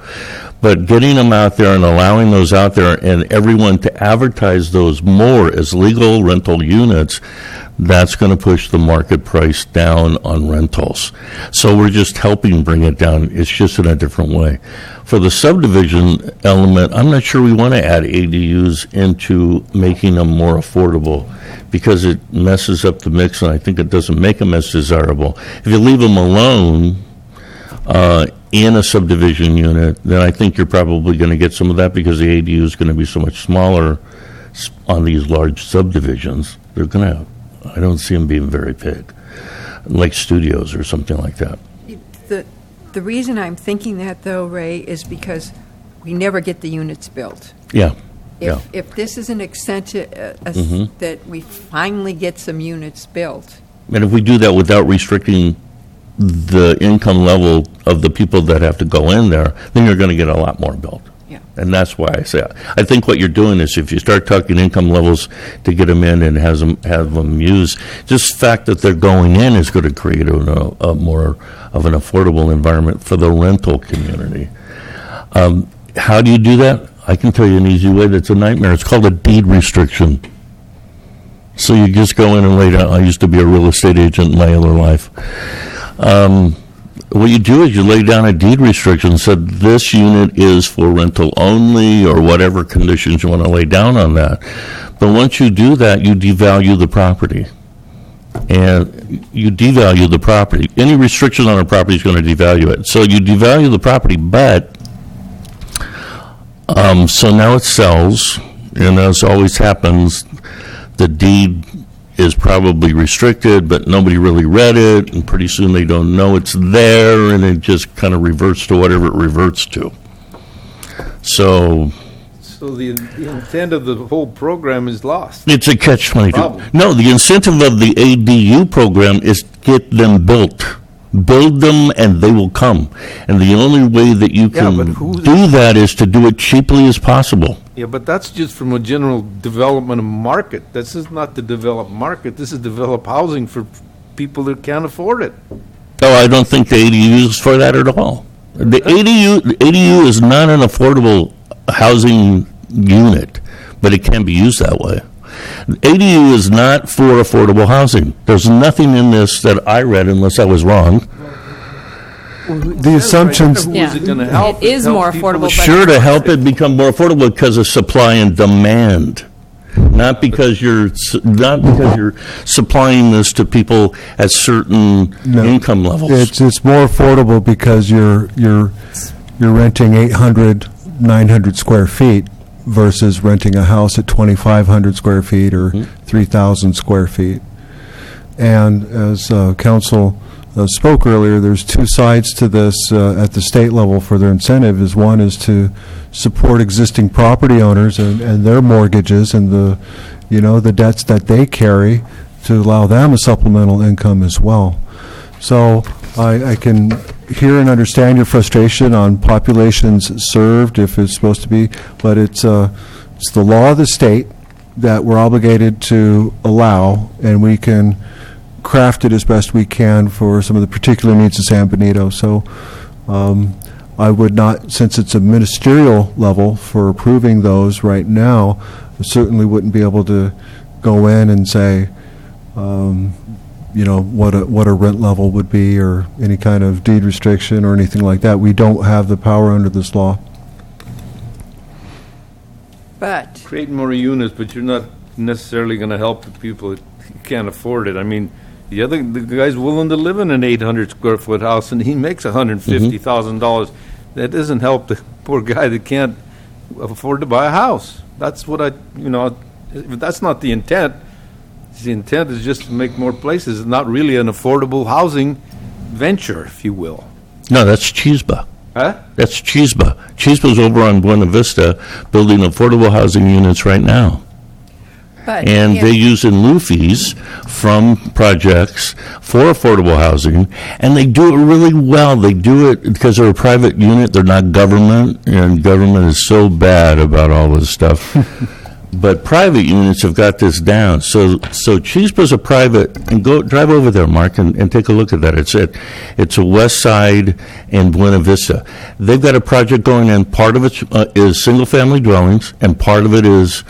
But getting them out there and allowing those out there and everyone to advertise those more as legal rental units, that's going to push the market price down on rentals. So we're just helping bring it down. It's just in a different way. For the subdivision element, I'm not sure we want to add ADUs into making them more affordable because it messes up the mix, and I think it doesn't make them as desirable. If you leave them alone, in a subdivision unit, then I think you're probably going to get some of that because the ADU is going to be so much smaller on these large subdivisions. They're going to, I don't see them being very big, like studios or something like that. The reason I'm thinking that, though, Ray, is because we never get the units built. Yeah. If this is an incentive that we finally get some units built. And if we do that without restricting the income level of the people that have to go in there, then you're going to get a lot more built. Yeah. And that's why I say, I think what you're doing is if you start talking income levels to get them in and have them use, just the fact that they're going in is going to create a more of an affordable environment for the rental community. How do you do that? I can tell you an easy way that's a nightmare. It's called a deed restriction. So you just go in and lay down. I used to be a real estate agent in my other life. What you do is you lay down a deed restriction, said this unit is for rental only, or whatever conditions you want to lay down on that. But once you do that, you devalue the property. And you devalue the property. Any restriction on a property is going to devalue it. So you devalue the property, but so now it sells, and as always happens, the deed is probably restricted, but nobody really read it, and pretty soon they don't know it's there, and it just kind of reverts to whatever it reverts to. So the intent of the whole program is lost. it's a catch-22. Problem. No, the incentive of the ADU program is get them built. Build them, and they will come. And the only way that you can do that is to do it cheaply as possible. Yeah, but that's just from a general development market. This is not the developed market. This is developed housing for people that can't afford it. Oh, I don't think the ADU is for that at all. The ADU is not an affordable housing unit, but it can be used that way. ADU is not for affordable housing. There's nothing in this that I read, unless I was wrong. The assumptions, Yeah. It is more affordable, but Sure, to help it become more affordable because of supply and demand. Not because you're supplying this to people at certain income levels. it's more affordable because you're renting 800, 900 square feet versus renting a house at 2,500 square feet or 3,000 square feet. And as council spoke earlier, there's two sides to this at the state level for their incentive. One is to support existing property owners and their mortgages and the debts that they carry to allow them a supplemental income as well. So I can hear and understand your frustration on populations served if it's supposed to be, but it's the law of the state that we're obligated to allow, and we can craft it as best we can for some of the particular needs of San Benito. So I would not, since it's a ministerial level for approving those right now, I certainly wouldn't be able to go in and say, what a rent level would be or any kind of deed restriction or anything like that. We don't have the power under this law. But Create more units, but you're not necessarily going to help the people that can't afford it. I mean, the guy's willing to live in an 800 square foot house, and he makes $150,000. That doesn't help the poor guy that can't afford to buy a house. That's what that's not the intent. The intent is just to make more places. It's not really an affordable housing venture, if you will. No, that's Chisba. Huh? That's Chisba. Chisba's over on Buena Vista building affordable housing units right now. But, and yeah. they use in lieu fees from projects for affordable housing, and they do it really well. They do it because they're a private unit. They're not government, and government is so bad about all this stuff. But private units have got this down. So Chispa's a private, and go drive over there, Mark, and take a look at that. It's a West Side and Buena Vista. They've got a project going, and part of it is single-family dwellings, and part of it is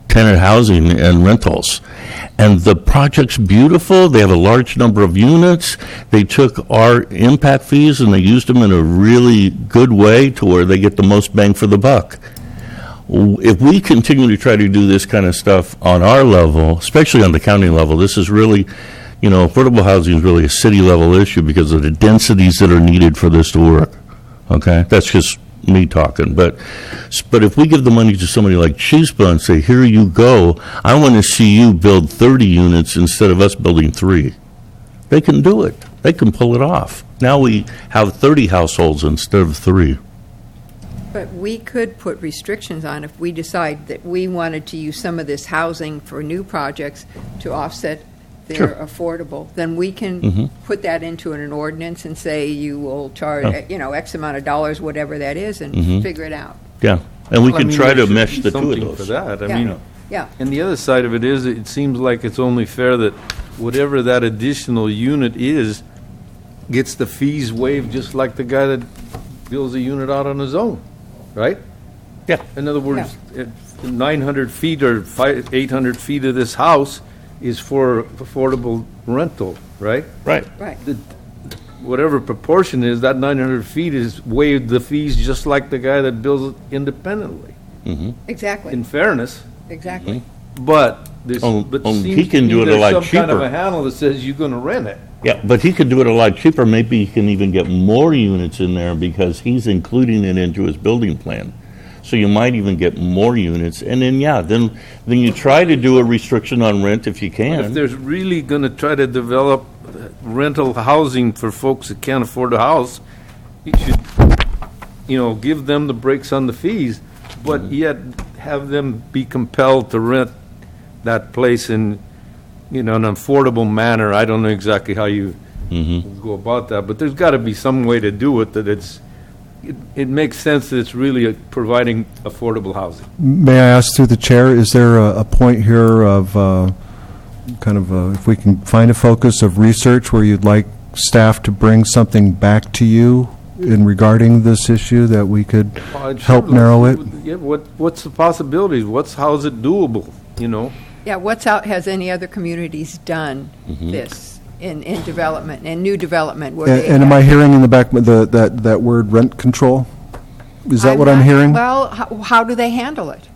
tenant housing and rentals. And the project's beautiful. They have a large number of units. They took our impact fees and they used them in a really good way to where they get the most bang for the buck. If we continue to try to do this kind of stuff on our level, especially on the county level, this is really, affordable housing is really a city level issue because of the densities that are needed for this to work. Okay? That's just me talking. But if we give the money to somebody like Chispa and say, here you go, I want to see you build 30 units instead of us building 3. They can do it. They can pull it off. Now we have 30 households instead of 3. But we could put restrictions on if we decide that we wanted to use some of this housing for new projects to offset their Sure. affordable. Then we can put that into an ordinance and say you will charge, X amount of dollars, whatever that is, and figure it out. Yeah. And we Well, I can mean, try there to should mesh be the two of something those. for that. I Yeah. mean, Yeah. and the other side of it is, it seems like it's only fair that whatever that additional unit is, gets the fees waived just like the guy that builds a unit out on his own, right? Yeah. In other words, 900 feet or 800 feet of this house is for affordable rental, right? Right. Right. Whatever proportion is, that 900 feet is waived the fees just like the guy that builds it independently, Exactly. in fairness. Exactly. But there's, Oh, but oh, seems he can to me do it a there's lot some kind of cheaper. a handle that says you're gonna rent it. Yeah, but he could do it a lot cheaper. Maybe he can even get more units in there because he's including it into his building plan. So you might even get more units. And then, then you try to do a restriction on rent if you If can. there's really gonna try to develop rental housing for folks that can't afford a house, you should, give them the breaks on the fees, but yet have them be compelled to rent that place in, an affordable manner. I don't know exactly how you go about that, but there's gotta be some way to do it that it makes sense that it's really providing affordable housing. May I ask through the chair, is there a point here of if we can find a focus of research where you'd like staff to bring something back to you in regarding this issue that we could help narrow it? Yeah, what's the possibilities? How's it doable, Yeah, has any other communities done this in development, in new development? Where they And am have- I hearing in the back that word rent control? Is that what I'm not- hearing? Well, how do they handle it?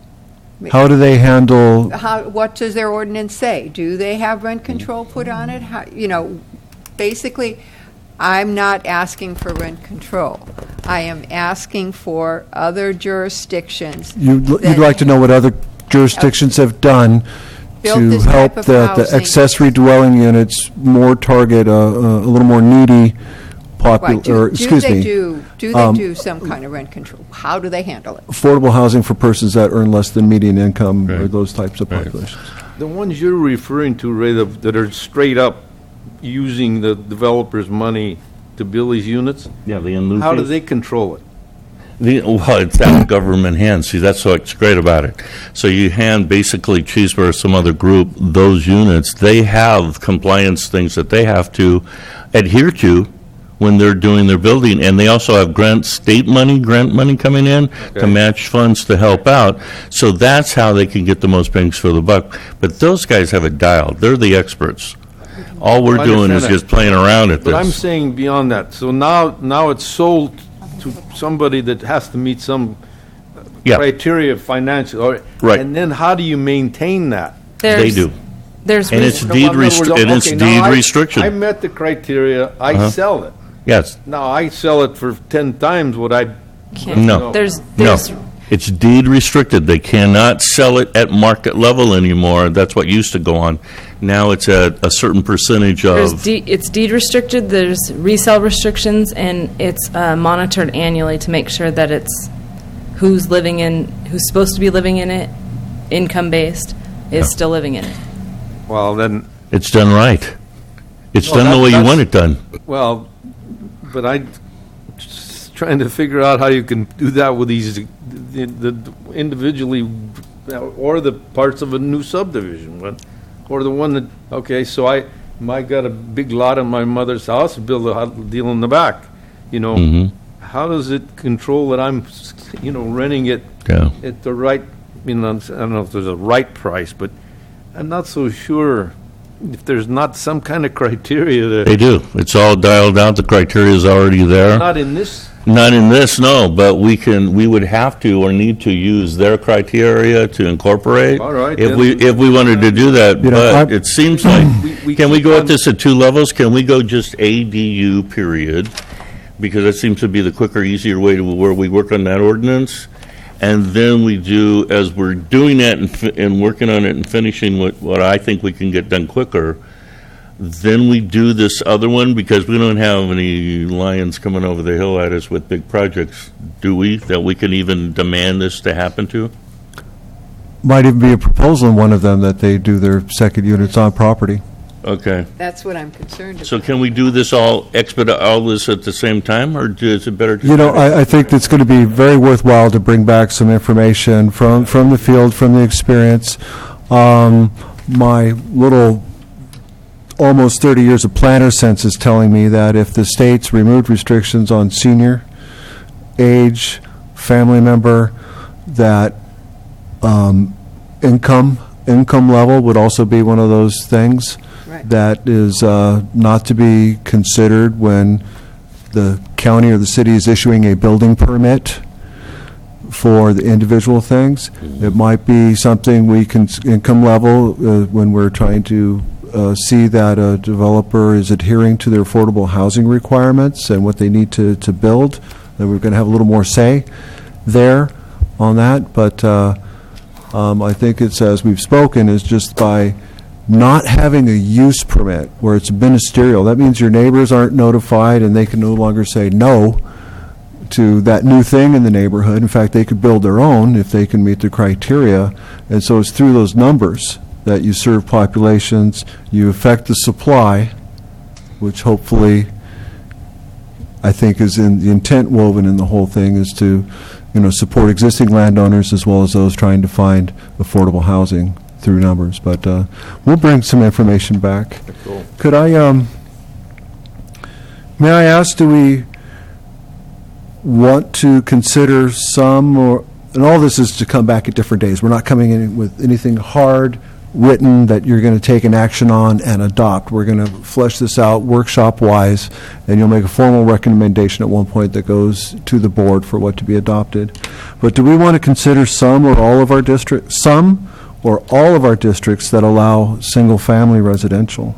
How do they handle, What does their ordinance say? Do they have rent control put on it? Basically, I'm not asking for rent control. I am asking for other jurisdictions. you'd that like to know what other jurisdictions have done Built to this help type of the housing. accessory dwelling units more target a little more needy Right, do they me, do some kind of rent control? How do they handle it? affordable housing for persons that earn less than median income or Right. those types of Right. populations. The ones you're referring to, Ray, that are straight up using the developer's money to build these units, Yeah, the in lieu how do fees. they control it? It's out of government hands. See, that's what's great about it. So you hand basically Chispa or some other group those units. They have compliance things that they have to adhere to when they're doing their building, and they also have grant money coming in to match funds to help out. So that's how they can get the most bangs for the buck. But those guys have it dialed. They're the experts. All we're I doing is understand just playing around at But I'm this. saying beyond that. So now it's sold to somebody that has to meet some Yeah. criteria financial. Right. And then how do you maintain that? They do. There's And it's reason- deed In other words, and it's okay, now deed I restriction. met the criteria, I sell it. Yes. Now, I sell it for 10 times what I, can't- No. There's No. It's deed restricted. They cannot sell it at market level anymore. That's what used to go on. Now it's at a certain percentage of, it's deed restricted, there's resale restrictions, and it's monitored annually to make sure that it's who's supposed to be living in it, income-based is still living in it. Well, then, It's done right. It's Well, done the way you that's- want it done. well, but I just trying to figure out how you can do that with the individually, or the parts of a new subdivision, or the one that, okay, so I got a big lot in my mother's house, build a deal in the back, Mhm. How does it control that I'm, renting it Yeah. at the right, I don't know if there's a right price, but I'm not so sure if there's not some kind of criteria They do. It's all dialed out. The criteria is already there. not in this. Not in this, no, but we would have to or need to use their criteria to incorporate. All right, If then. we wanted to do that, You know, but it seems like, We can we keep go on- at this at two levels? Can we go just ADU period? Because that seems to be the quicker, easier way to where we work on that ordinance. And then we do, as we're doing that and working on it and finishing what I think we can get done quicker, then we do this other one, because we don't have any lions coming over the hill at us with big projects, do we, that we can even demand this to happen to? Might even be a proposal in one of them that they do their second units on property. Okay. That's what I'm concerned about. So can we do this expedite all this at the same time, or is it better to? You know, I think it's going to be very worthwhile to bring back some information from the field, from the experience. My little almost 30 years of planner sense is telling me that if the states removed restrictions on senior, age, family member, that income level would also be one of those things Right. that is not to be considered when the county or the city is issuing a building permit for the individual things. It might be something we can, income level, when we're trying to see that a developer is adhering to their affordable housing requirements and what they need to build, that we're going to have a little more say there on that. But I think it's, as we've spoken, is just by not having a use permit where it's ministerial. That means your neighbors aren't notified and they can no longer say no to that new thing in the neighborhood. In fact, they could build their own if they can meet the criteria. And so it's through those numbers that you serve populations, you affect the supply, which hopefully, I think, is in the intent woven in the whole thing, is to, support existing landowners as well as those trying to find affordable housing through numbers. But we'll bring some information back. Cool. Could I, may I ask, do we want to consider some, or, and all this is to come back at different days. We're not coming in with anything hard written that you're going to take an action on and adopt. We're going to flesh this out workshop-wise, and you'll make a formal recommendation at one point that goes to the board for what to be adopted. But do we want to consider some or all of our districts, that allow single-family residential?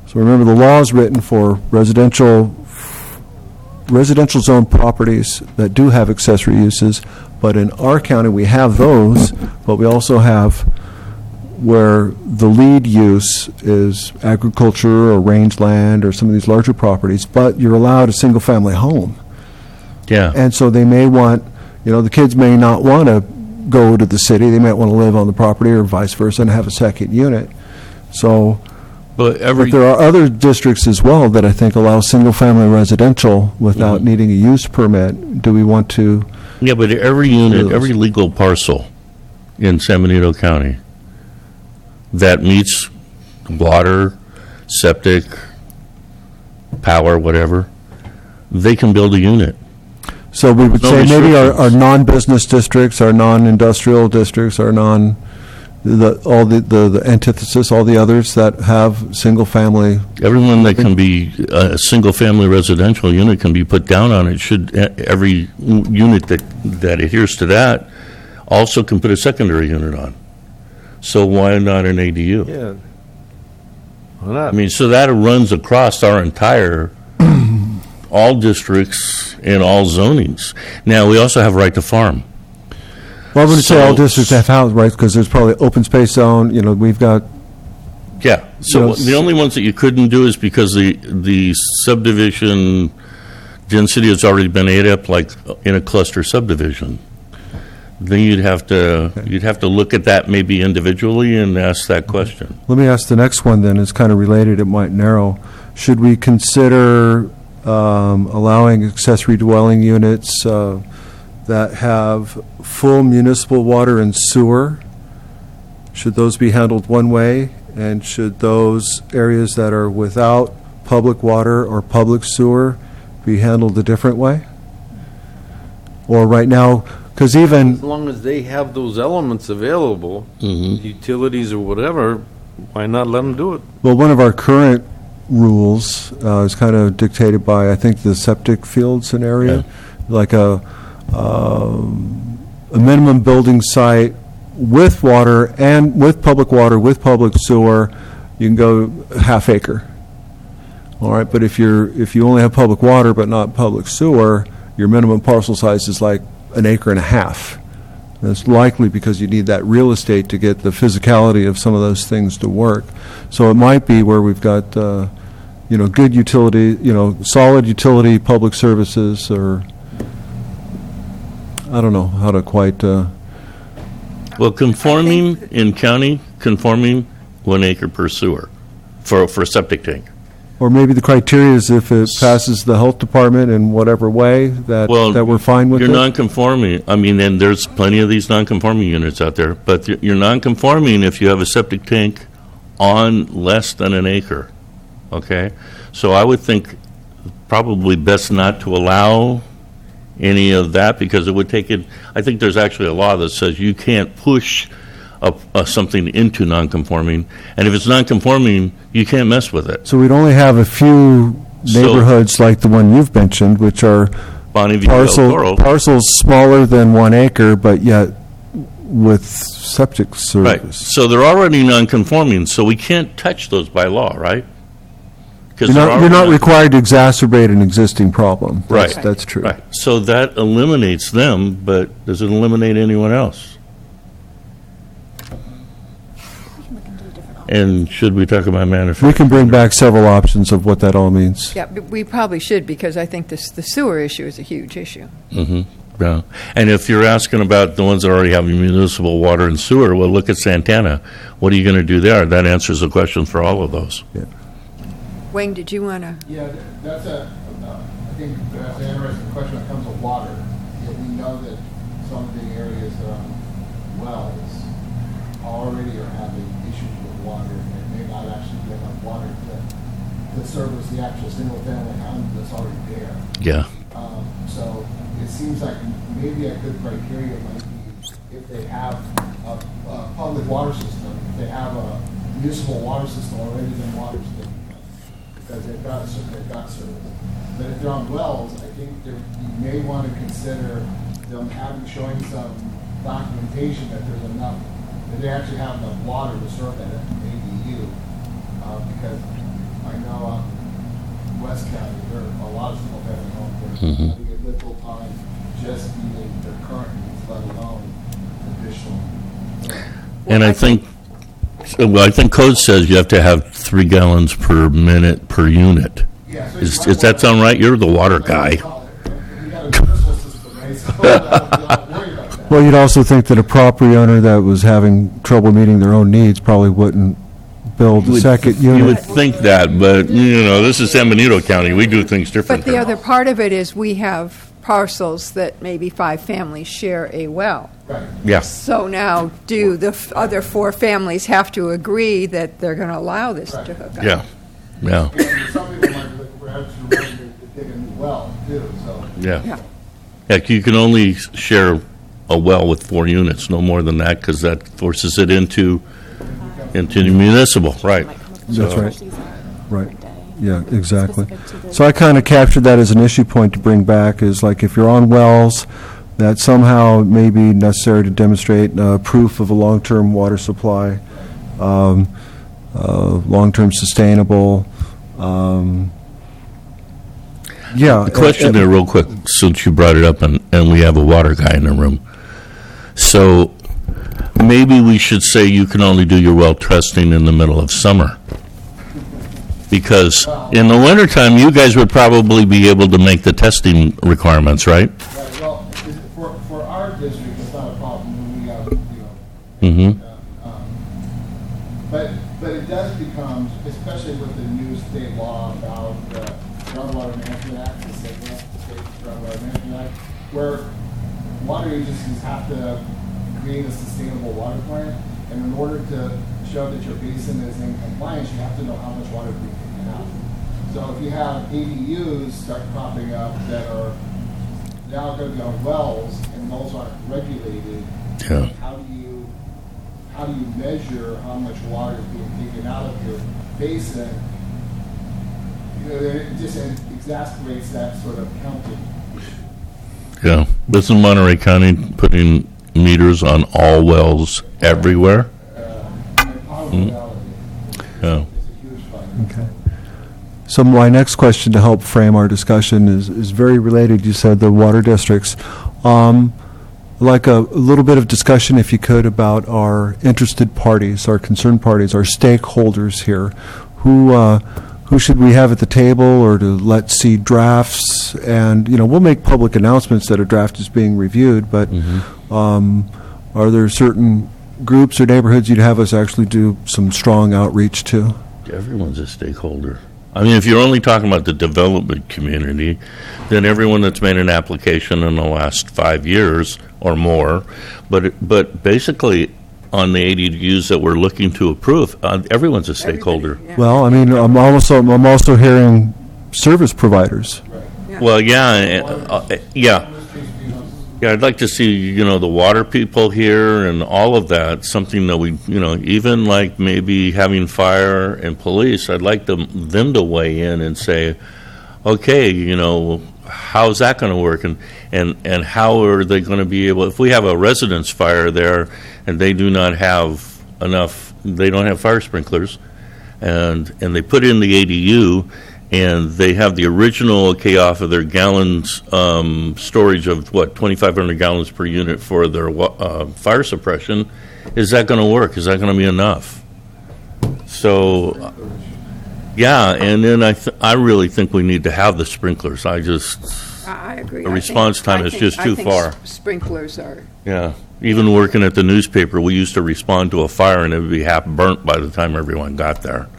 So remember, the law is written for residential zone properties that do have accessory uses, but in our county, we have those, but we also have where the lead use is agriculture or rangeland or some of these larger properties, but you're allowed a single-family home. Yeah. And so they may want, the kids may not want to go to the city, they might want to live on the property or vice versa and have a second unit. So, But but there are other districts as well that I think allow single-family residential without needing a use permit. Do we want to? Yeah, but every unit, every legal parcel in San Benito County that meets water, septic, power, whatever, they can build a unit. So we would No say maybe our restrictions. non-business districts, our non-industrial districts, our all the antithesis, all the others that have single-family. Everyone that can be a single-family residential unit can be put down on it. Every unit that adheres to that also can put a secondary unit on. So why not an ADU? Yeah. Why not? I mean, so that runs across our entire, all districts and all zonings. Now, we also have right to farm. Well, I wouldn't say all So- districts have housing, right, because there's probably open space zone, we've got, Yeah, so Yes. the only ones that you couldn't do is because the subdivision density has already been ate up, like in a cluster subdivision. then you'd have to look at that maybe individually and ask that question. Let me ask the next one then, it's kind of related, it might narrow. Should we consider allowing accessory dwelling units that have full municipal water and sewer? Should those be handled one way? And should those areas that are without public water or public sewer be handled a different way? Or right now, because even... As long as they have those elements available, utilities or whatever, why not let them do it? Well, one of our current rules is kind of dictated by, I think, the septic field scenario. Yeah. Like a minimum building site with water and with public water, with public sewer, you can go half acre. All right, but if you only have public water but not public sewer, your minimum parcel size is like an acre and a half. That's likely because you need that real estate to get the physicality of some of those things to work. So it might be where we've got, good utility, solid utility public services, or I don't know how to quite. Well, conforming in county, conforming 1 acre per sewer for a septic tank. Or maybe the criteria is if it passes the health department in whatever way that we're fine with You're it. non-conforming. I mean, and there's plenty of these non-conforming units out there, but you're non-conforming if you have a septic tank on less than an acre, okay? So I would think probably best not to allow any of that, because it would take it, I think there's actually a law that says you can't push something into non-conforming, and if it's non-conforming, you can't mess with it. So we'd only have a few neighborhoods like the one you've mentioned, which are parcels smaller than 1 acre, but yet with septic service. Right. So they're already non-conforming, so we can't touch those by law, right? You're not required to exacerbate an existing problem. Right. That's true. Right. So that eliminates them, but does it eliminate anyone else? And should we talk about manufacturing? We can bring back several options of what that all means. Yeah, but we probably should, because I think the sewer issue is a huge issue. Mm-hmm. Yeah. And if you're asking about the ones that already have municipal water and sewer, well, look at Santana. What are you going to do there? That answers the question for all of those. Yeah. Wayne, did you want to? Yeah, that's I think that's an interesting question when it comes to water. We know that some of the areas that are on wells already are having issues with water, and they may not actually get enough water to service the actual single-family home that's already there. Yeah. So it seems like maybe a good criteria might be if they have a public water system, if they have a municipal water system already, then water's there. Because they've got service. But if they're on wells, I think you may want to consider them showing some documentation that there's enough, that they actually have enough water to serve that ADU. Because I know out in West County, there are a lot of single-family homes that are having a difficult time just meeting their current needs, let alone additional. And I think code says you have to have 3 gallons per minute per unit. Yeah, so Does that sound right? You're the water guy. We got a municipal system, right? So don't worry about that. Well, you'd also think that a property owner that was having trouble meeting their own needs probably wouldn't build a second unit. You would think that, but, this is San Benito County. We do things different. But the other part of it is we have parcels that maybe 5 families share a well. Right. Yeah. So now, do the other 4 families have to agree that they're going to allow this to hook up? Yeah. Yeah. And some people might look perhaps to dig a new well, too, so. Yeah. Heck, you can only share a well with 4 units, no more than that, because that forces it into the municipal, right. That's right. Right. Yeah, exactly. So I kind of captured that as an issue point to bring back, is like if you're on wells, that somehow it may be necessary to demonstrate proof of a long-term water supply, long-term sustainable. The question there real quick, since you brought it up, and we have a water guy in the room. So maybe we should say you can only do your well testing in the middle of summer. Because in the wintertime, you guys would probably be able to make the testing requirements, right? Right, well, for our district, it's not a problem Mm-hmm. But it does become, especially with the new state law about the Groundwater Management Act, the state Groundwater Management Act, where water agencies have to create a sustainable water plan, and in order to show that your basin is in compliance, you have to know how much water is being taken out. So if you have ADUs start cropping up that are now going to be on wells, and those aren't regulated, Yeah. how do you measure how much water is being taken out of your basin? You know, it just exacerbates that sort of counting. Yeah. This in Monterey County putting meters on all wells everywhere. Yeah. Yeah. It's a huge fight. Okay. So my next question to help frame our discussion is very related. You said the water districts. Like a little bit of discussion, if you could, about our interested parties, our concerned parties, our stakeholders here. Who should we have at the table, or to let see drafts? And, we'll make public announcements that a draft is being reviewed, but are there certain groups or neighborhoods you'd have us actually do some strong outreach to? Everyone's a stakeholder. I mean, if you're only talking about the development community, then everyone that's made an application in the last 5 years or more, but basically on the ADUs that we're looking to approve, everyone's a stakeholder. Everybody, yeah. Well, I mean, I'm also hearing service providers. Well, yeah. Yeah, I'd like to see, the water people here and all of that, something that we, even like maybe having fire and police, I'd like them to weigh in and say, okay, how's that going to work? And how are they going to be able, if we have a residence fire there and they do not have they don't have fire sprinklers, and they put in the ADU, and they have the original off of their gallons storage of 2,500 gallons per unit for their fire suppression. Is that going to work? Is that going to be enough? So, yeah, and then I really think we need to have the sprinklers. I agree. The response time is just too far. Sprinklers are. Yeah, even working at the newspaper, we used to respond to a fire and it would be half burnt by the time everyone got there.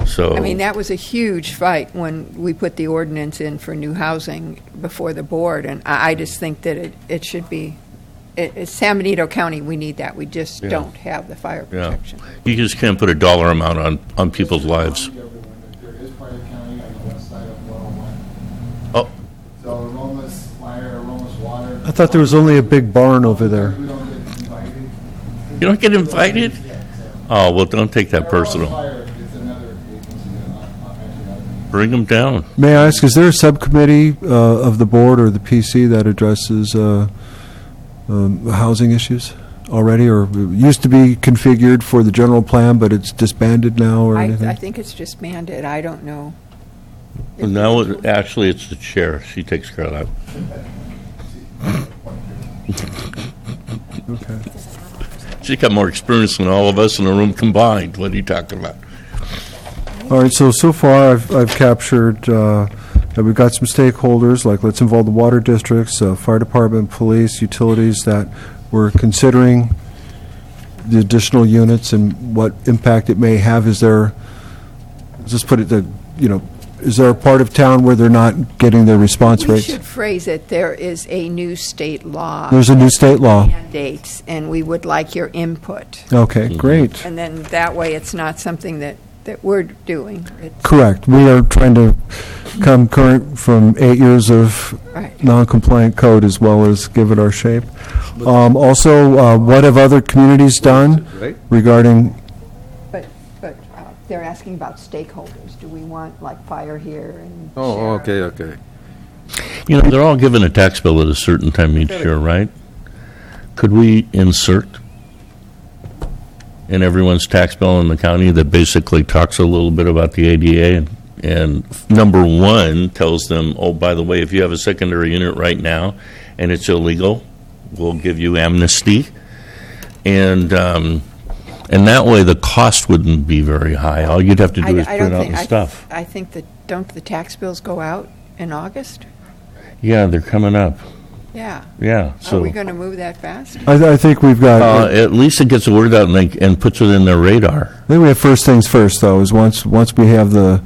So, I mean, that was a huge fight when we put the ordinance in for new housing before the board, and I just think that it should be, it's San Benito County, we need that. We just don't have the fire protection. You just can't put a dollar amount on people's lives. There is part of the county on the west side of 101. Oh, So Aroma's fire, Aroma's water. I thought there was only a big barn over there. We don't get invited. you don't get invited? Oh, well, don't take that personal. Fire, it's another agency that I'll mention that. Bring them down. May I ask, is there a subcommittee of the board or the PC that addresses housing issues already, or it used to be configured for the general plan, but it's disbanded now, or anything? I think it's just mandated. I don't know. Now, actually, it's the chair. She takes care of that. Okay. She's got more experience than all of us in the room combined. What are you talking about? All right, so far I've captured that we've got some stakeholders, like let's involve the water districts, fire department, police, utilities, that we're considering the additional units and what impact it may have. Is there, just put it that, is there a part of town where they're not getting their response We rates? should phrase it, there is a new state law. There's a new state law. Mandates, and we would like your input. Okay, great. And then that way, it's not something that we're doing. It's- Correct. We are trying to come current from 8 years of Right. non-compliant code, as well as give it our shape. Also, what have other communities done Right? regarding, But they're asking about stakeholders. Do we want, like, fire here and Oh, sheriff? okay. They're all given a tax bill at a certain time each year, right? Could we insert in everyone's tax bill in the county that basically talks a little bit about the ADA and number one tells them, oh, by the way, if you have a secondary unit right now and it's illegal, we'll give you amnesty. And that way the cost wouldn't be very high. All you'd have to do is I print don't out think, the stuff. I think that, don't the tax bills go out in August? Yeah, they're coming up. Yeah. Yeah, Are so we going to move that fast? I think we've got, at least it gets the word out and puts it in their radar. I think we have first things first, though, is once we have the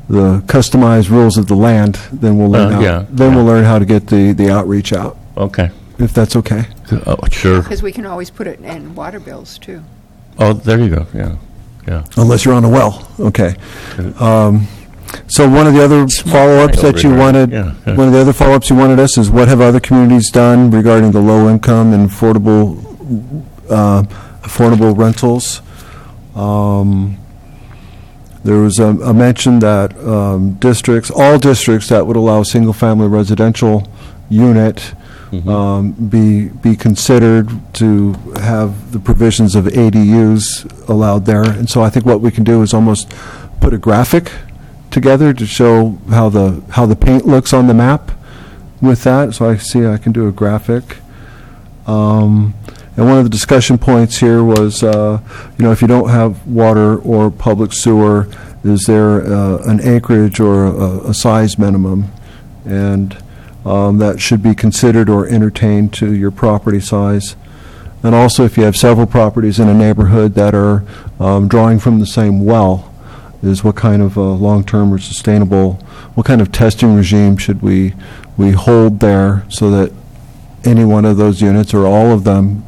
customized rules of the land, then we'll learn we'll learn how to get the outreach out, Okay. if that's okay. Oh, sure. Because we can always put it in water bills, too. Oh, there you go, yeah. Unless you're on a well, okay. So one of the other follow-ups that you radar. wanted, Yeah. one of the other follow-ups you wanted us is what have other communities done regarding the low-income and affordable rentals? There was a mention that all districts that would allow a single-family residential unit be considered to have the provisions of ADUs allowed there. And so I think what we can do is almost put a graphic together to show how the paint looks on the map with that. So I can do a graphic. And one of the discussion points here was, if you don't have water or public sewer, is there an acreage or a size minimum? And that should be considered or entertained to your property size. And also, if you have several properties in a neighborhood that are drawing from the same well, is what kind of long-term or sustainable, what kind of testing regime should we hold there so that any one of those units or all of them,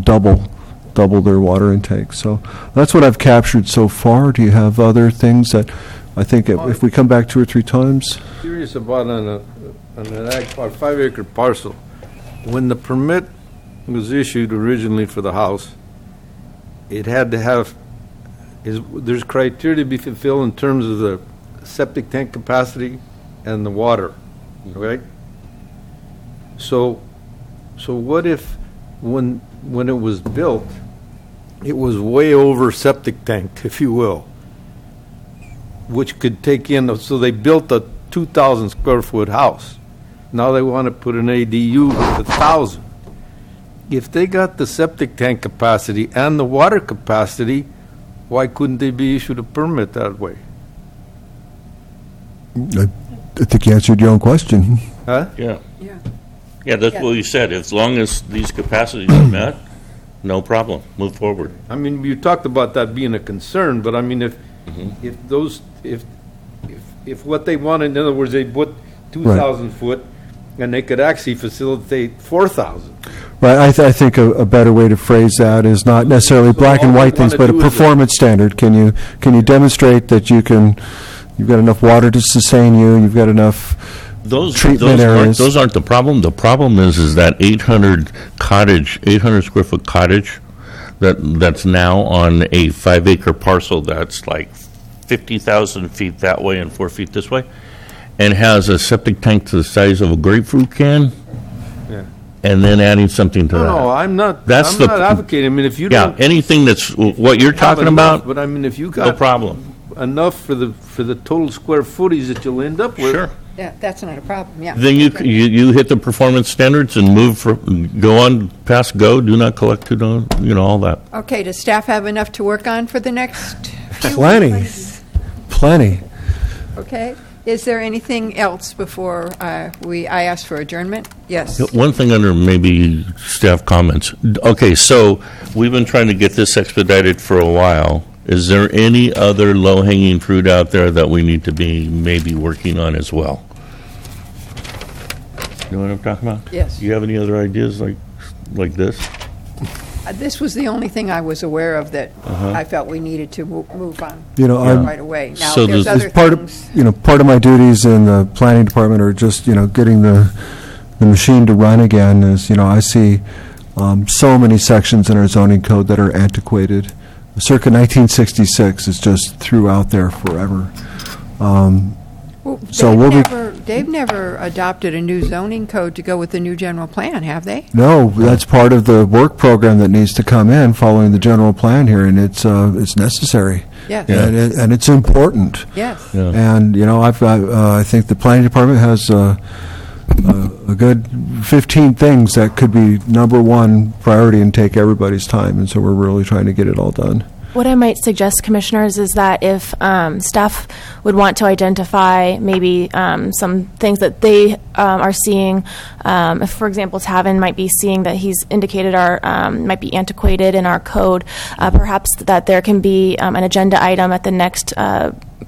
double their water intake. So that's what I've captured so far. Do you have other things that I think if we come back 2 or 3 times? Curious about on a 5-acre parcel. When the permit was issued originally for the house, it had to have, there's criteria to be fulfilled in terms of the septic tank capacity and the water, right? So what if when it was built, it was way over septic tank, if you will, which could take in, so they built a 2,000 square foot house. Now they want to put an ADU with 1,000. If they got the septic tank capacity and the water capacity, why couldn't they be issued a permit that way? I think you answered your own question. Huh? Yeah. Yeah. Yeah, that's what you said. As long as these capacities are met, no problem. Move forward. I mean, you talked about that being a concern, but I mean, if what they wanted, in other words, they put 2,000 foot, and they could actually facilitate 4,000. Right, I think a better way to phrase that is not necessarily So black and all white we things, wanna but a do is performance standard. Can you demonstrate that you've got enough water to sustain you, you've got enough treatment areas? Those aren't the problem. The problem is that 800 square foot cottage that's now on a 5-acre parcel that's like 50,000 feet that way and 4 feet this way, and has a septic tank to the size of a grapefruit can, and then adding something to that. No, I'm not That's not advocating. I mean, if you Yeah, don't anything that's what you're have talking enough, about, but I mean, if you no got problem. enough for the total square footage that you'll end up with. Sure. Yeah, that's not a problem, yeah. Then you hit the performance standards and go on past go, do not collect, all that. Okay, does staff have enough to work on for the next few Plenty. weeks? Plenty. Okay. Is there anything else before I ask for adjournment? Yes. One thing under maybe staff comments. Okay, so we've been trying to get this expedited for a while. Is there any other low-hanging fruit out there that we need to be maybe working on as well? You know what I'm talking about? Yes. You have any other ideas like this? This was the only thing I was aware of that I felt we needed to move on right away. Now, So there's there's other Part things. of my duties in the planning department are just, getting the machine to run again is, I see so many sections in our zoning code that are antiquated. Circa 1966 is just threw out there forever. Well, so we'll be- they've never adopted a new zoning code to go with the new general plan, have they? No, that's part of the work program that needs to come in following the general plan here, and it's necessary. Yes. And it's important. Yes. Yeah. And, I've got, I think the planning department has a good 15 things that could be number one priority and take everybody's time, and so we're really trying to get it all done. What I might suggest, Commissioners, is that if staff would want to identify maybe some things that they are seeing, if, for example, Tavin might be seeing that he's indicated might be antiquated in our code, perhaps that there can be an agenda item at the next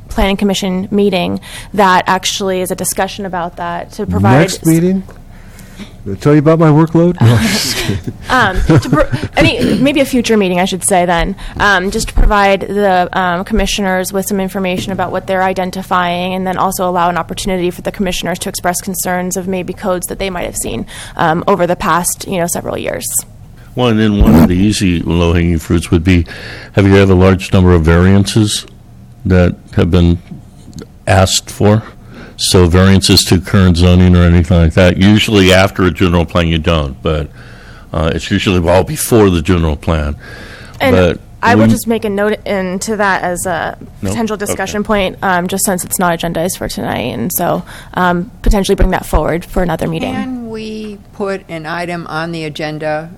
Planning Commission meeting that actually is a discussion about that to provide. Next meeting? Did I tell you about my workload? No, just kidding. Maybe a future meeting, I should say then, just to provide the commissioners with some information about what they're identifying, and then also allow an opportunity for the commissioners to express concerns of maybe codes that they might have seen over the past, several years. Well, and then one of the easy low-hanging fruits would be, have you had a large number of variances that have been asked for? So variances to current zoning or anything like that. Usually after a general plan you don't, but it's usually all before the general plan. And but I will just make a note into that as a potential discussion point, just since it's not agendized for tonight, and so potentially bring that forward for another meeting. Can we put an item on the agenda,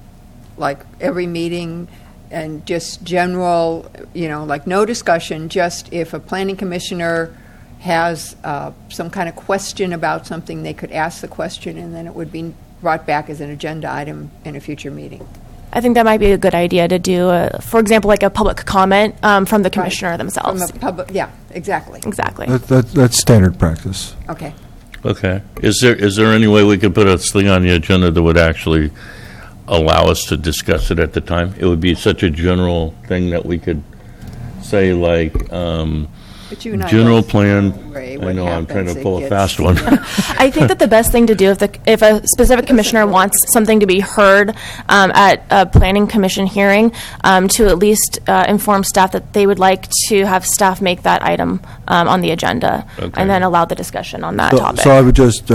like every meeting, and just general, like no discussion, just if a planning commissioner has some kind of question about something, they could ask the question, and then it would be brought back as an agenda item in a future meeting. I think that might be a good idea to do, for example, like a public comment from the commissioner themselves. From a public, yeah, exactly. Exactly. That's standard practice. Okay. Okay. Is there any way we could put a thing on the agenda that would actually allow us to discuss it at the time? It would be such a general thing that we could say, like, But you and I general both plan. Ray, I what know, I'm trying to happens, pull it a fast one. I think that the best thing to do if a specific commissioner wants something to be heard at a planning commission hearing, to at least inform staff that they would like to have staff make that item on the agenda, Okay. and then allow the discussion on that topic. So I would just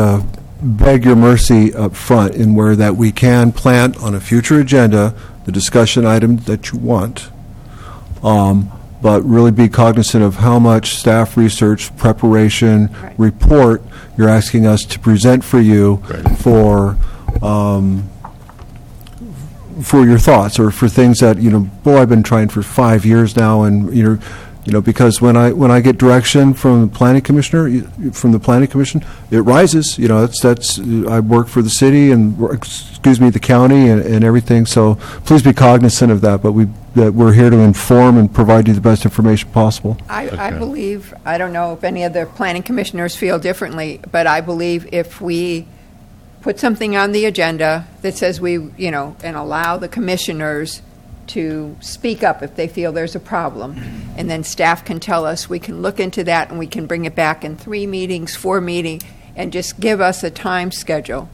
beg your mercy up front in where that we can plant on a future agenda the discussion item that you want, but really be cognizant of how much staff research, preparation, report you're asking us to present for you for your thoughts, or for things that, I've been trying for 5 years now, and, because when I get direction from the planning commissioner, from the planning commission, it rises. That's I work for the city and the county and everything. So please be cognizant of that. But we're here to inform and provide you the best information possible. I believe, I don't know if any of the planning commissioners feel differently, but I believe if we put something on the agenda that says and allow the commissioners to speak up if they feel there's a problem, and then staff can tell us, we can look into that and we can bring it back in 3 meetings, 4 meetings, and just give us a time schedule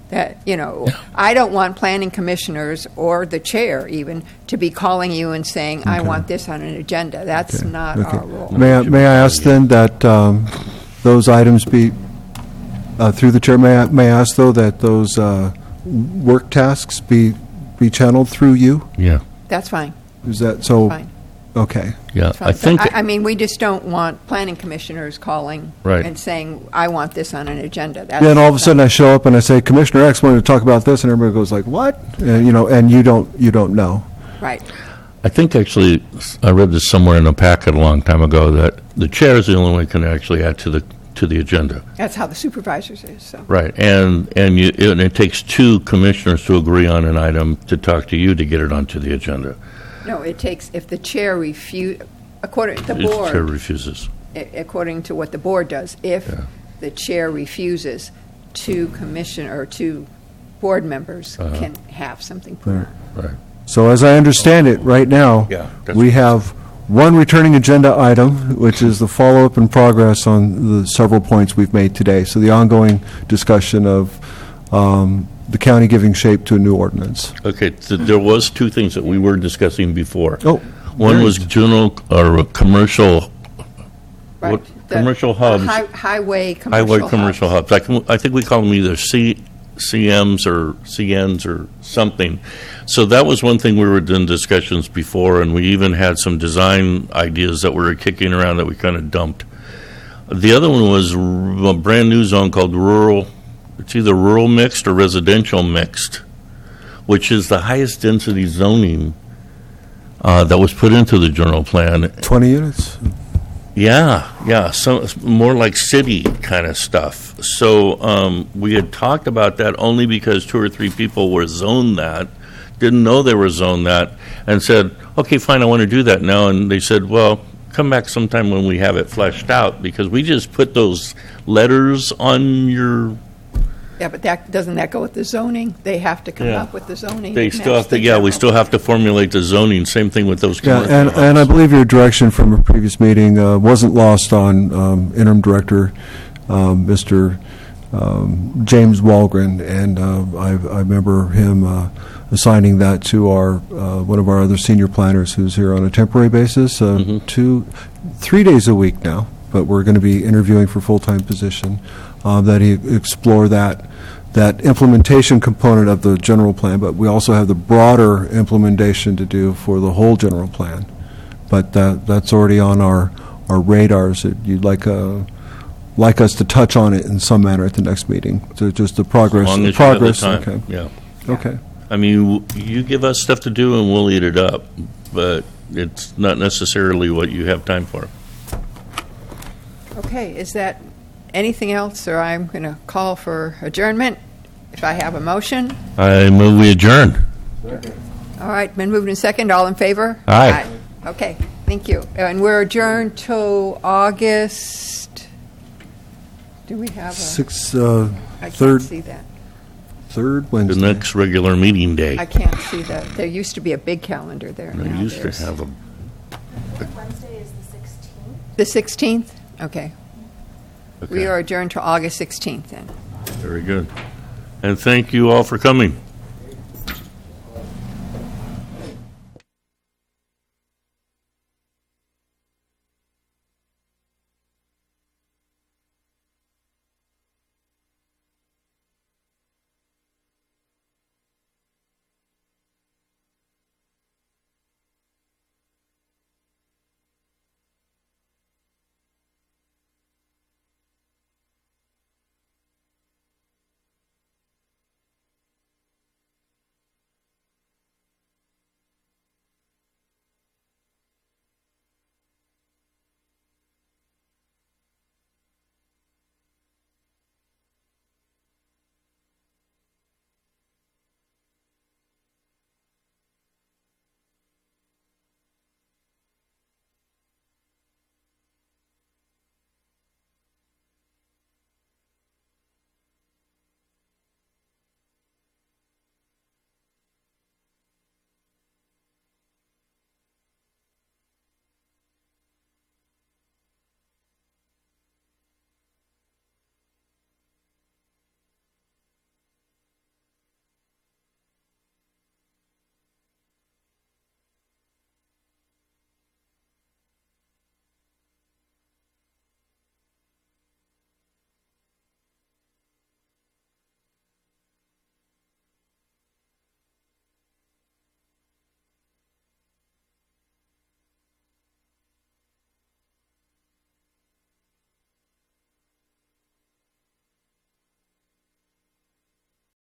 that, I don't want planning commissioners or the chair even to be calling you and saying, I want this on an agenda. That's not our role. May I ask then that those items be, through the chair, may I ask though that those work tasks be channeled through you? Yeah. That's fine. Is that so? Fine. Okay. Yeah. Fine. I think. I mean, we just don't want planning commissioners calling and saying, I want this on an agenda. Then all of a sudden I show up and I say, Commissioner X wanted to talk about this, and everybody goes like, what? And you don't know. Right. I think actually, I read this somewhere in a packet a long time ago that the chair is the only one who can actually add to the agenda. That's how the supervisors is. So. Right, and it takes 2 commissioners to agree on an item to talk to you to get it onto the agenda. No, it takes, if the chair according to the If board. the chair refuses. According to what the board does, if the chair refuses, 2 board members can have something put on. Right. So as I understand it, right now, we have one returning agenda item, which is the follow-up and progress on the several points we've made today. So the ongoing discussion of the county giving shape to a new ordinance. Okay, so there was 2 things that we were discussing before. Oh. One was general or commercial. Right. What, commercial hubs. Highway commercial hubs. I think we call them either CMs or CNs or something. So that was one thing we were in discussions before, and we even had some design ideas that we were kicking around that we kind of dumped. The other one was a brand new zone called rural. It's either rural mixed or residential mixed, which is the highest density zoning that was put into the general plan. 20 units? Yeah, so more like city kind of stuff. So we had talked about that only because 2 or 3 people were zoned that, didn't know they were zoned that, and said, okay, fine, I want to do that now. And they said, well, come back sometime when we have it fleshed out, because we just put those letters on your... Yeah, but doesn't that go with the zoning? They have to come up with the zoning. They still have to, we still have to formulate the zoning, same thing with those Yeah, commercial and I lots. believe your direction from a previous meeting wasn't lost on interim director, Mr. James Walgren, and I remember him assigning that to our one of our other senior planners who's here on a temporary basis, 3 days a week now, but we're going to be interviewing for full-time position, that he explore that implementation component of the general plan, but we also have the broader implementation to do for the whole general plan. But that's already on our radars. You'd like us to touch on it in some manner at the next meeting. So just the progress. As long as the you have the progress. time, Okay. yeah. Okay. I mean, you give us stuff to do and we'll eat it up, but it's not necessarily what you have time for. Okay, is that anything else, or I'm going to call for adjournment if I have a motion? I move we adjourn. All right, been moved in second. All in favor? Aye. Okay, thank you. And we're adjourned till August. Do we have a? I can't see that. Third The Wednesday. next regular meeting day. I can't see that. There used to be a big calendar there. They Now used to there's- have a, Wednesday is the 16th. The 16th? Okay. We okay, are adjourned to August 16th then. very good. And thank you all for coming.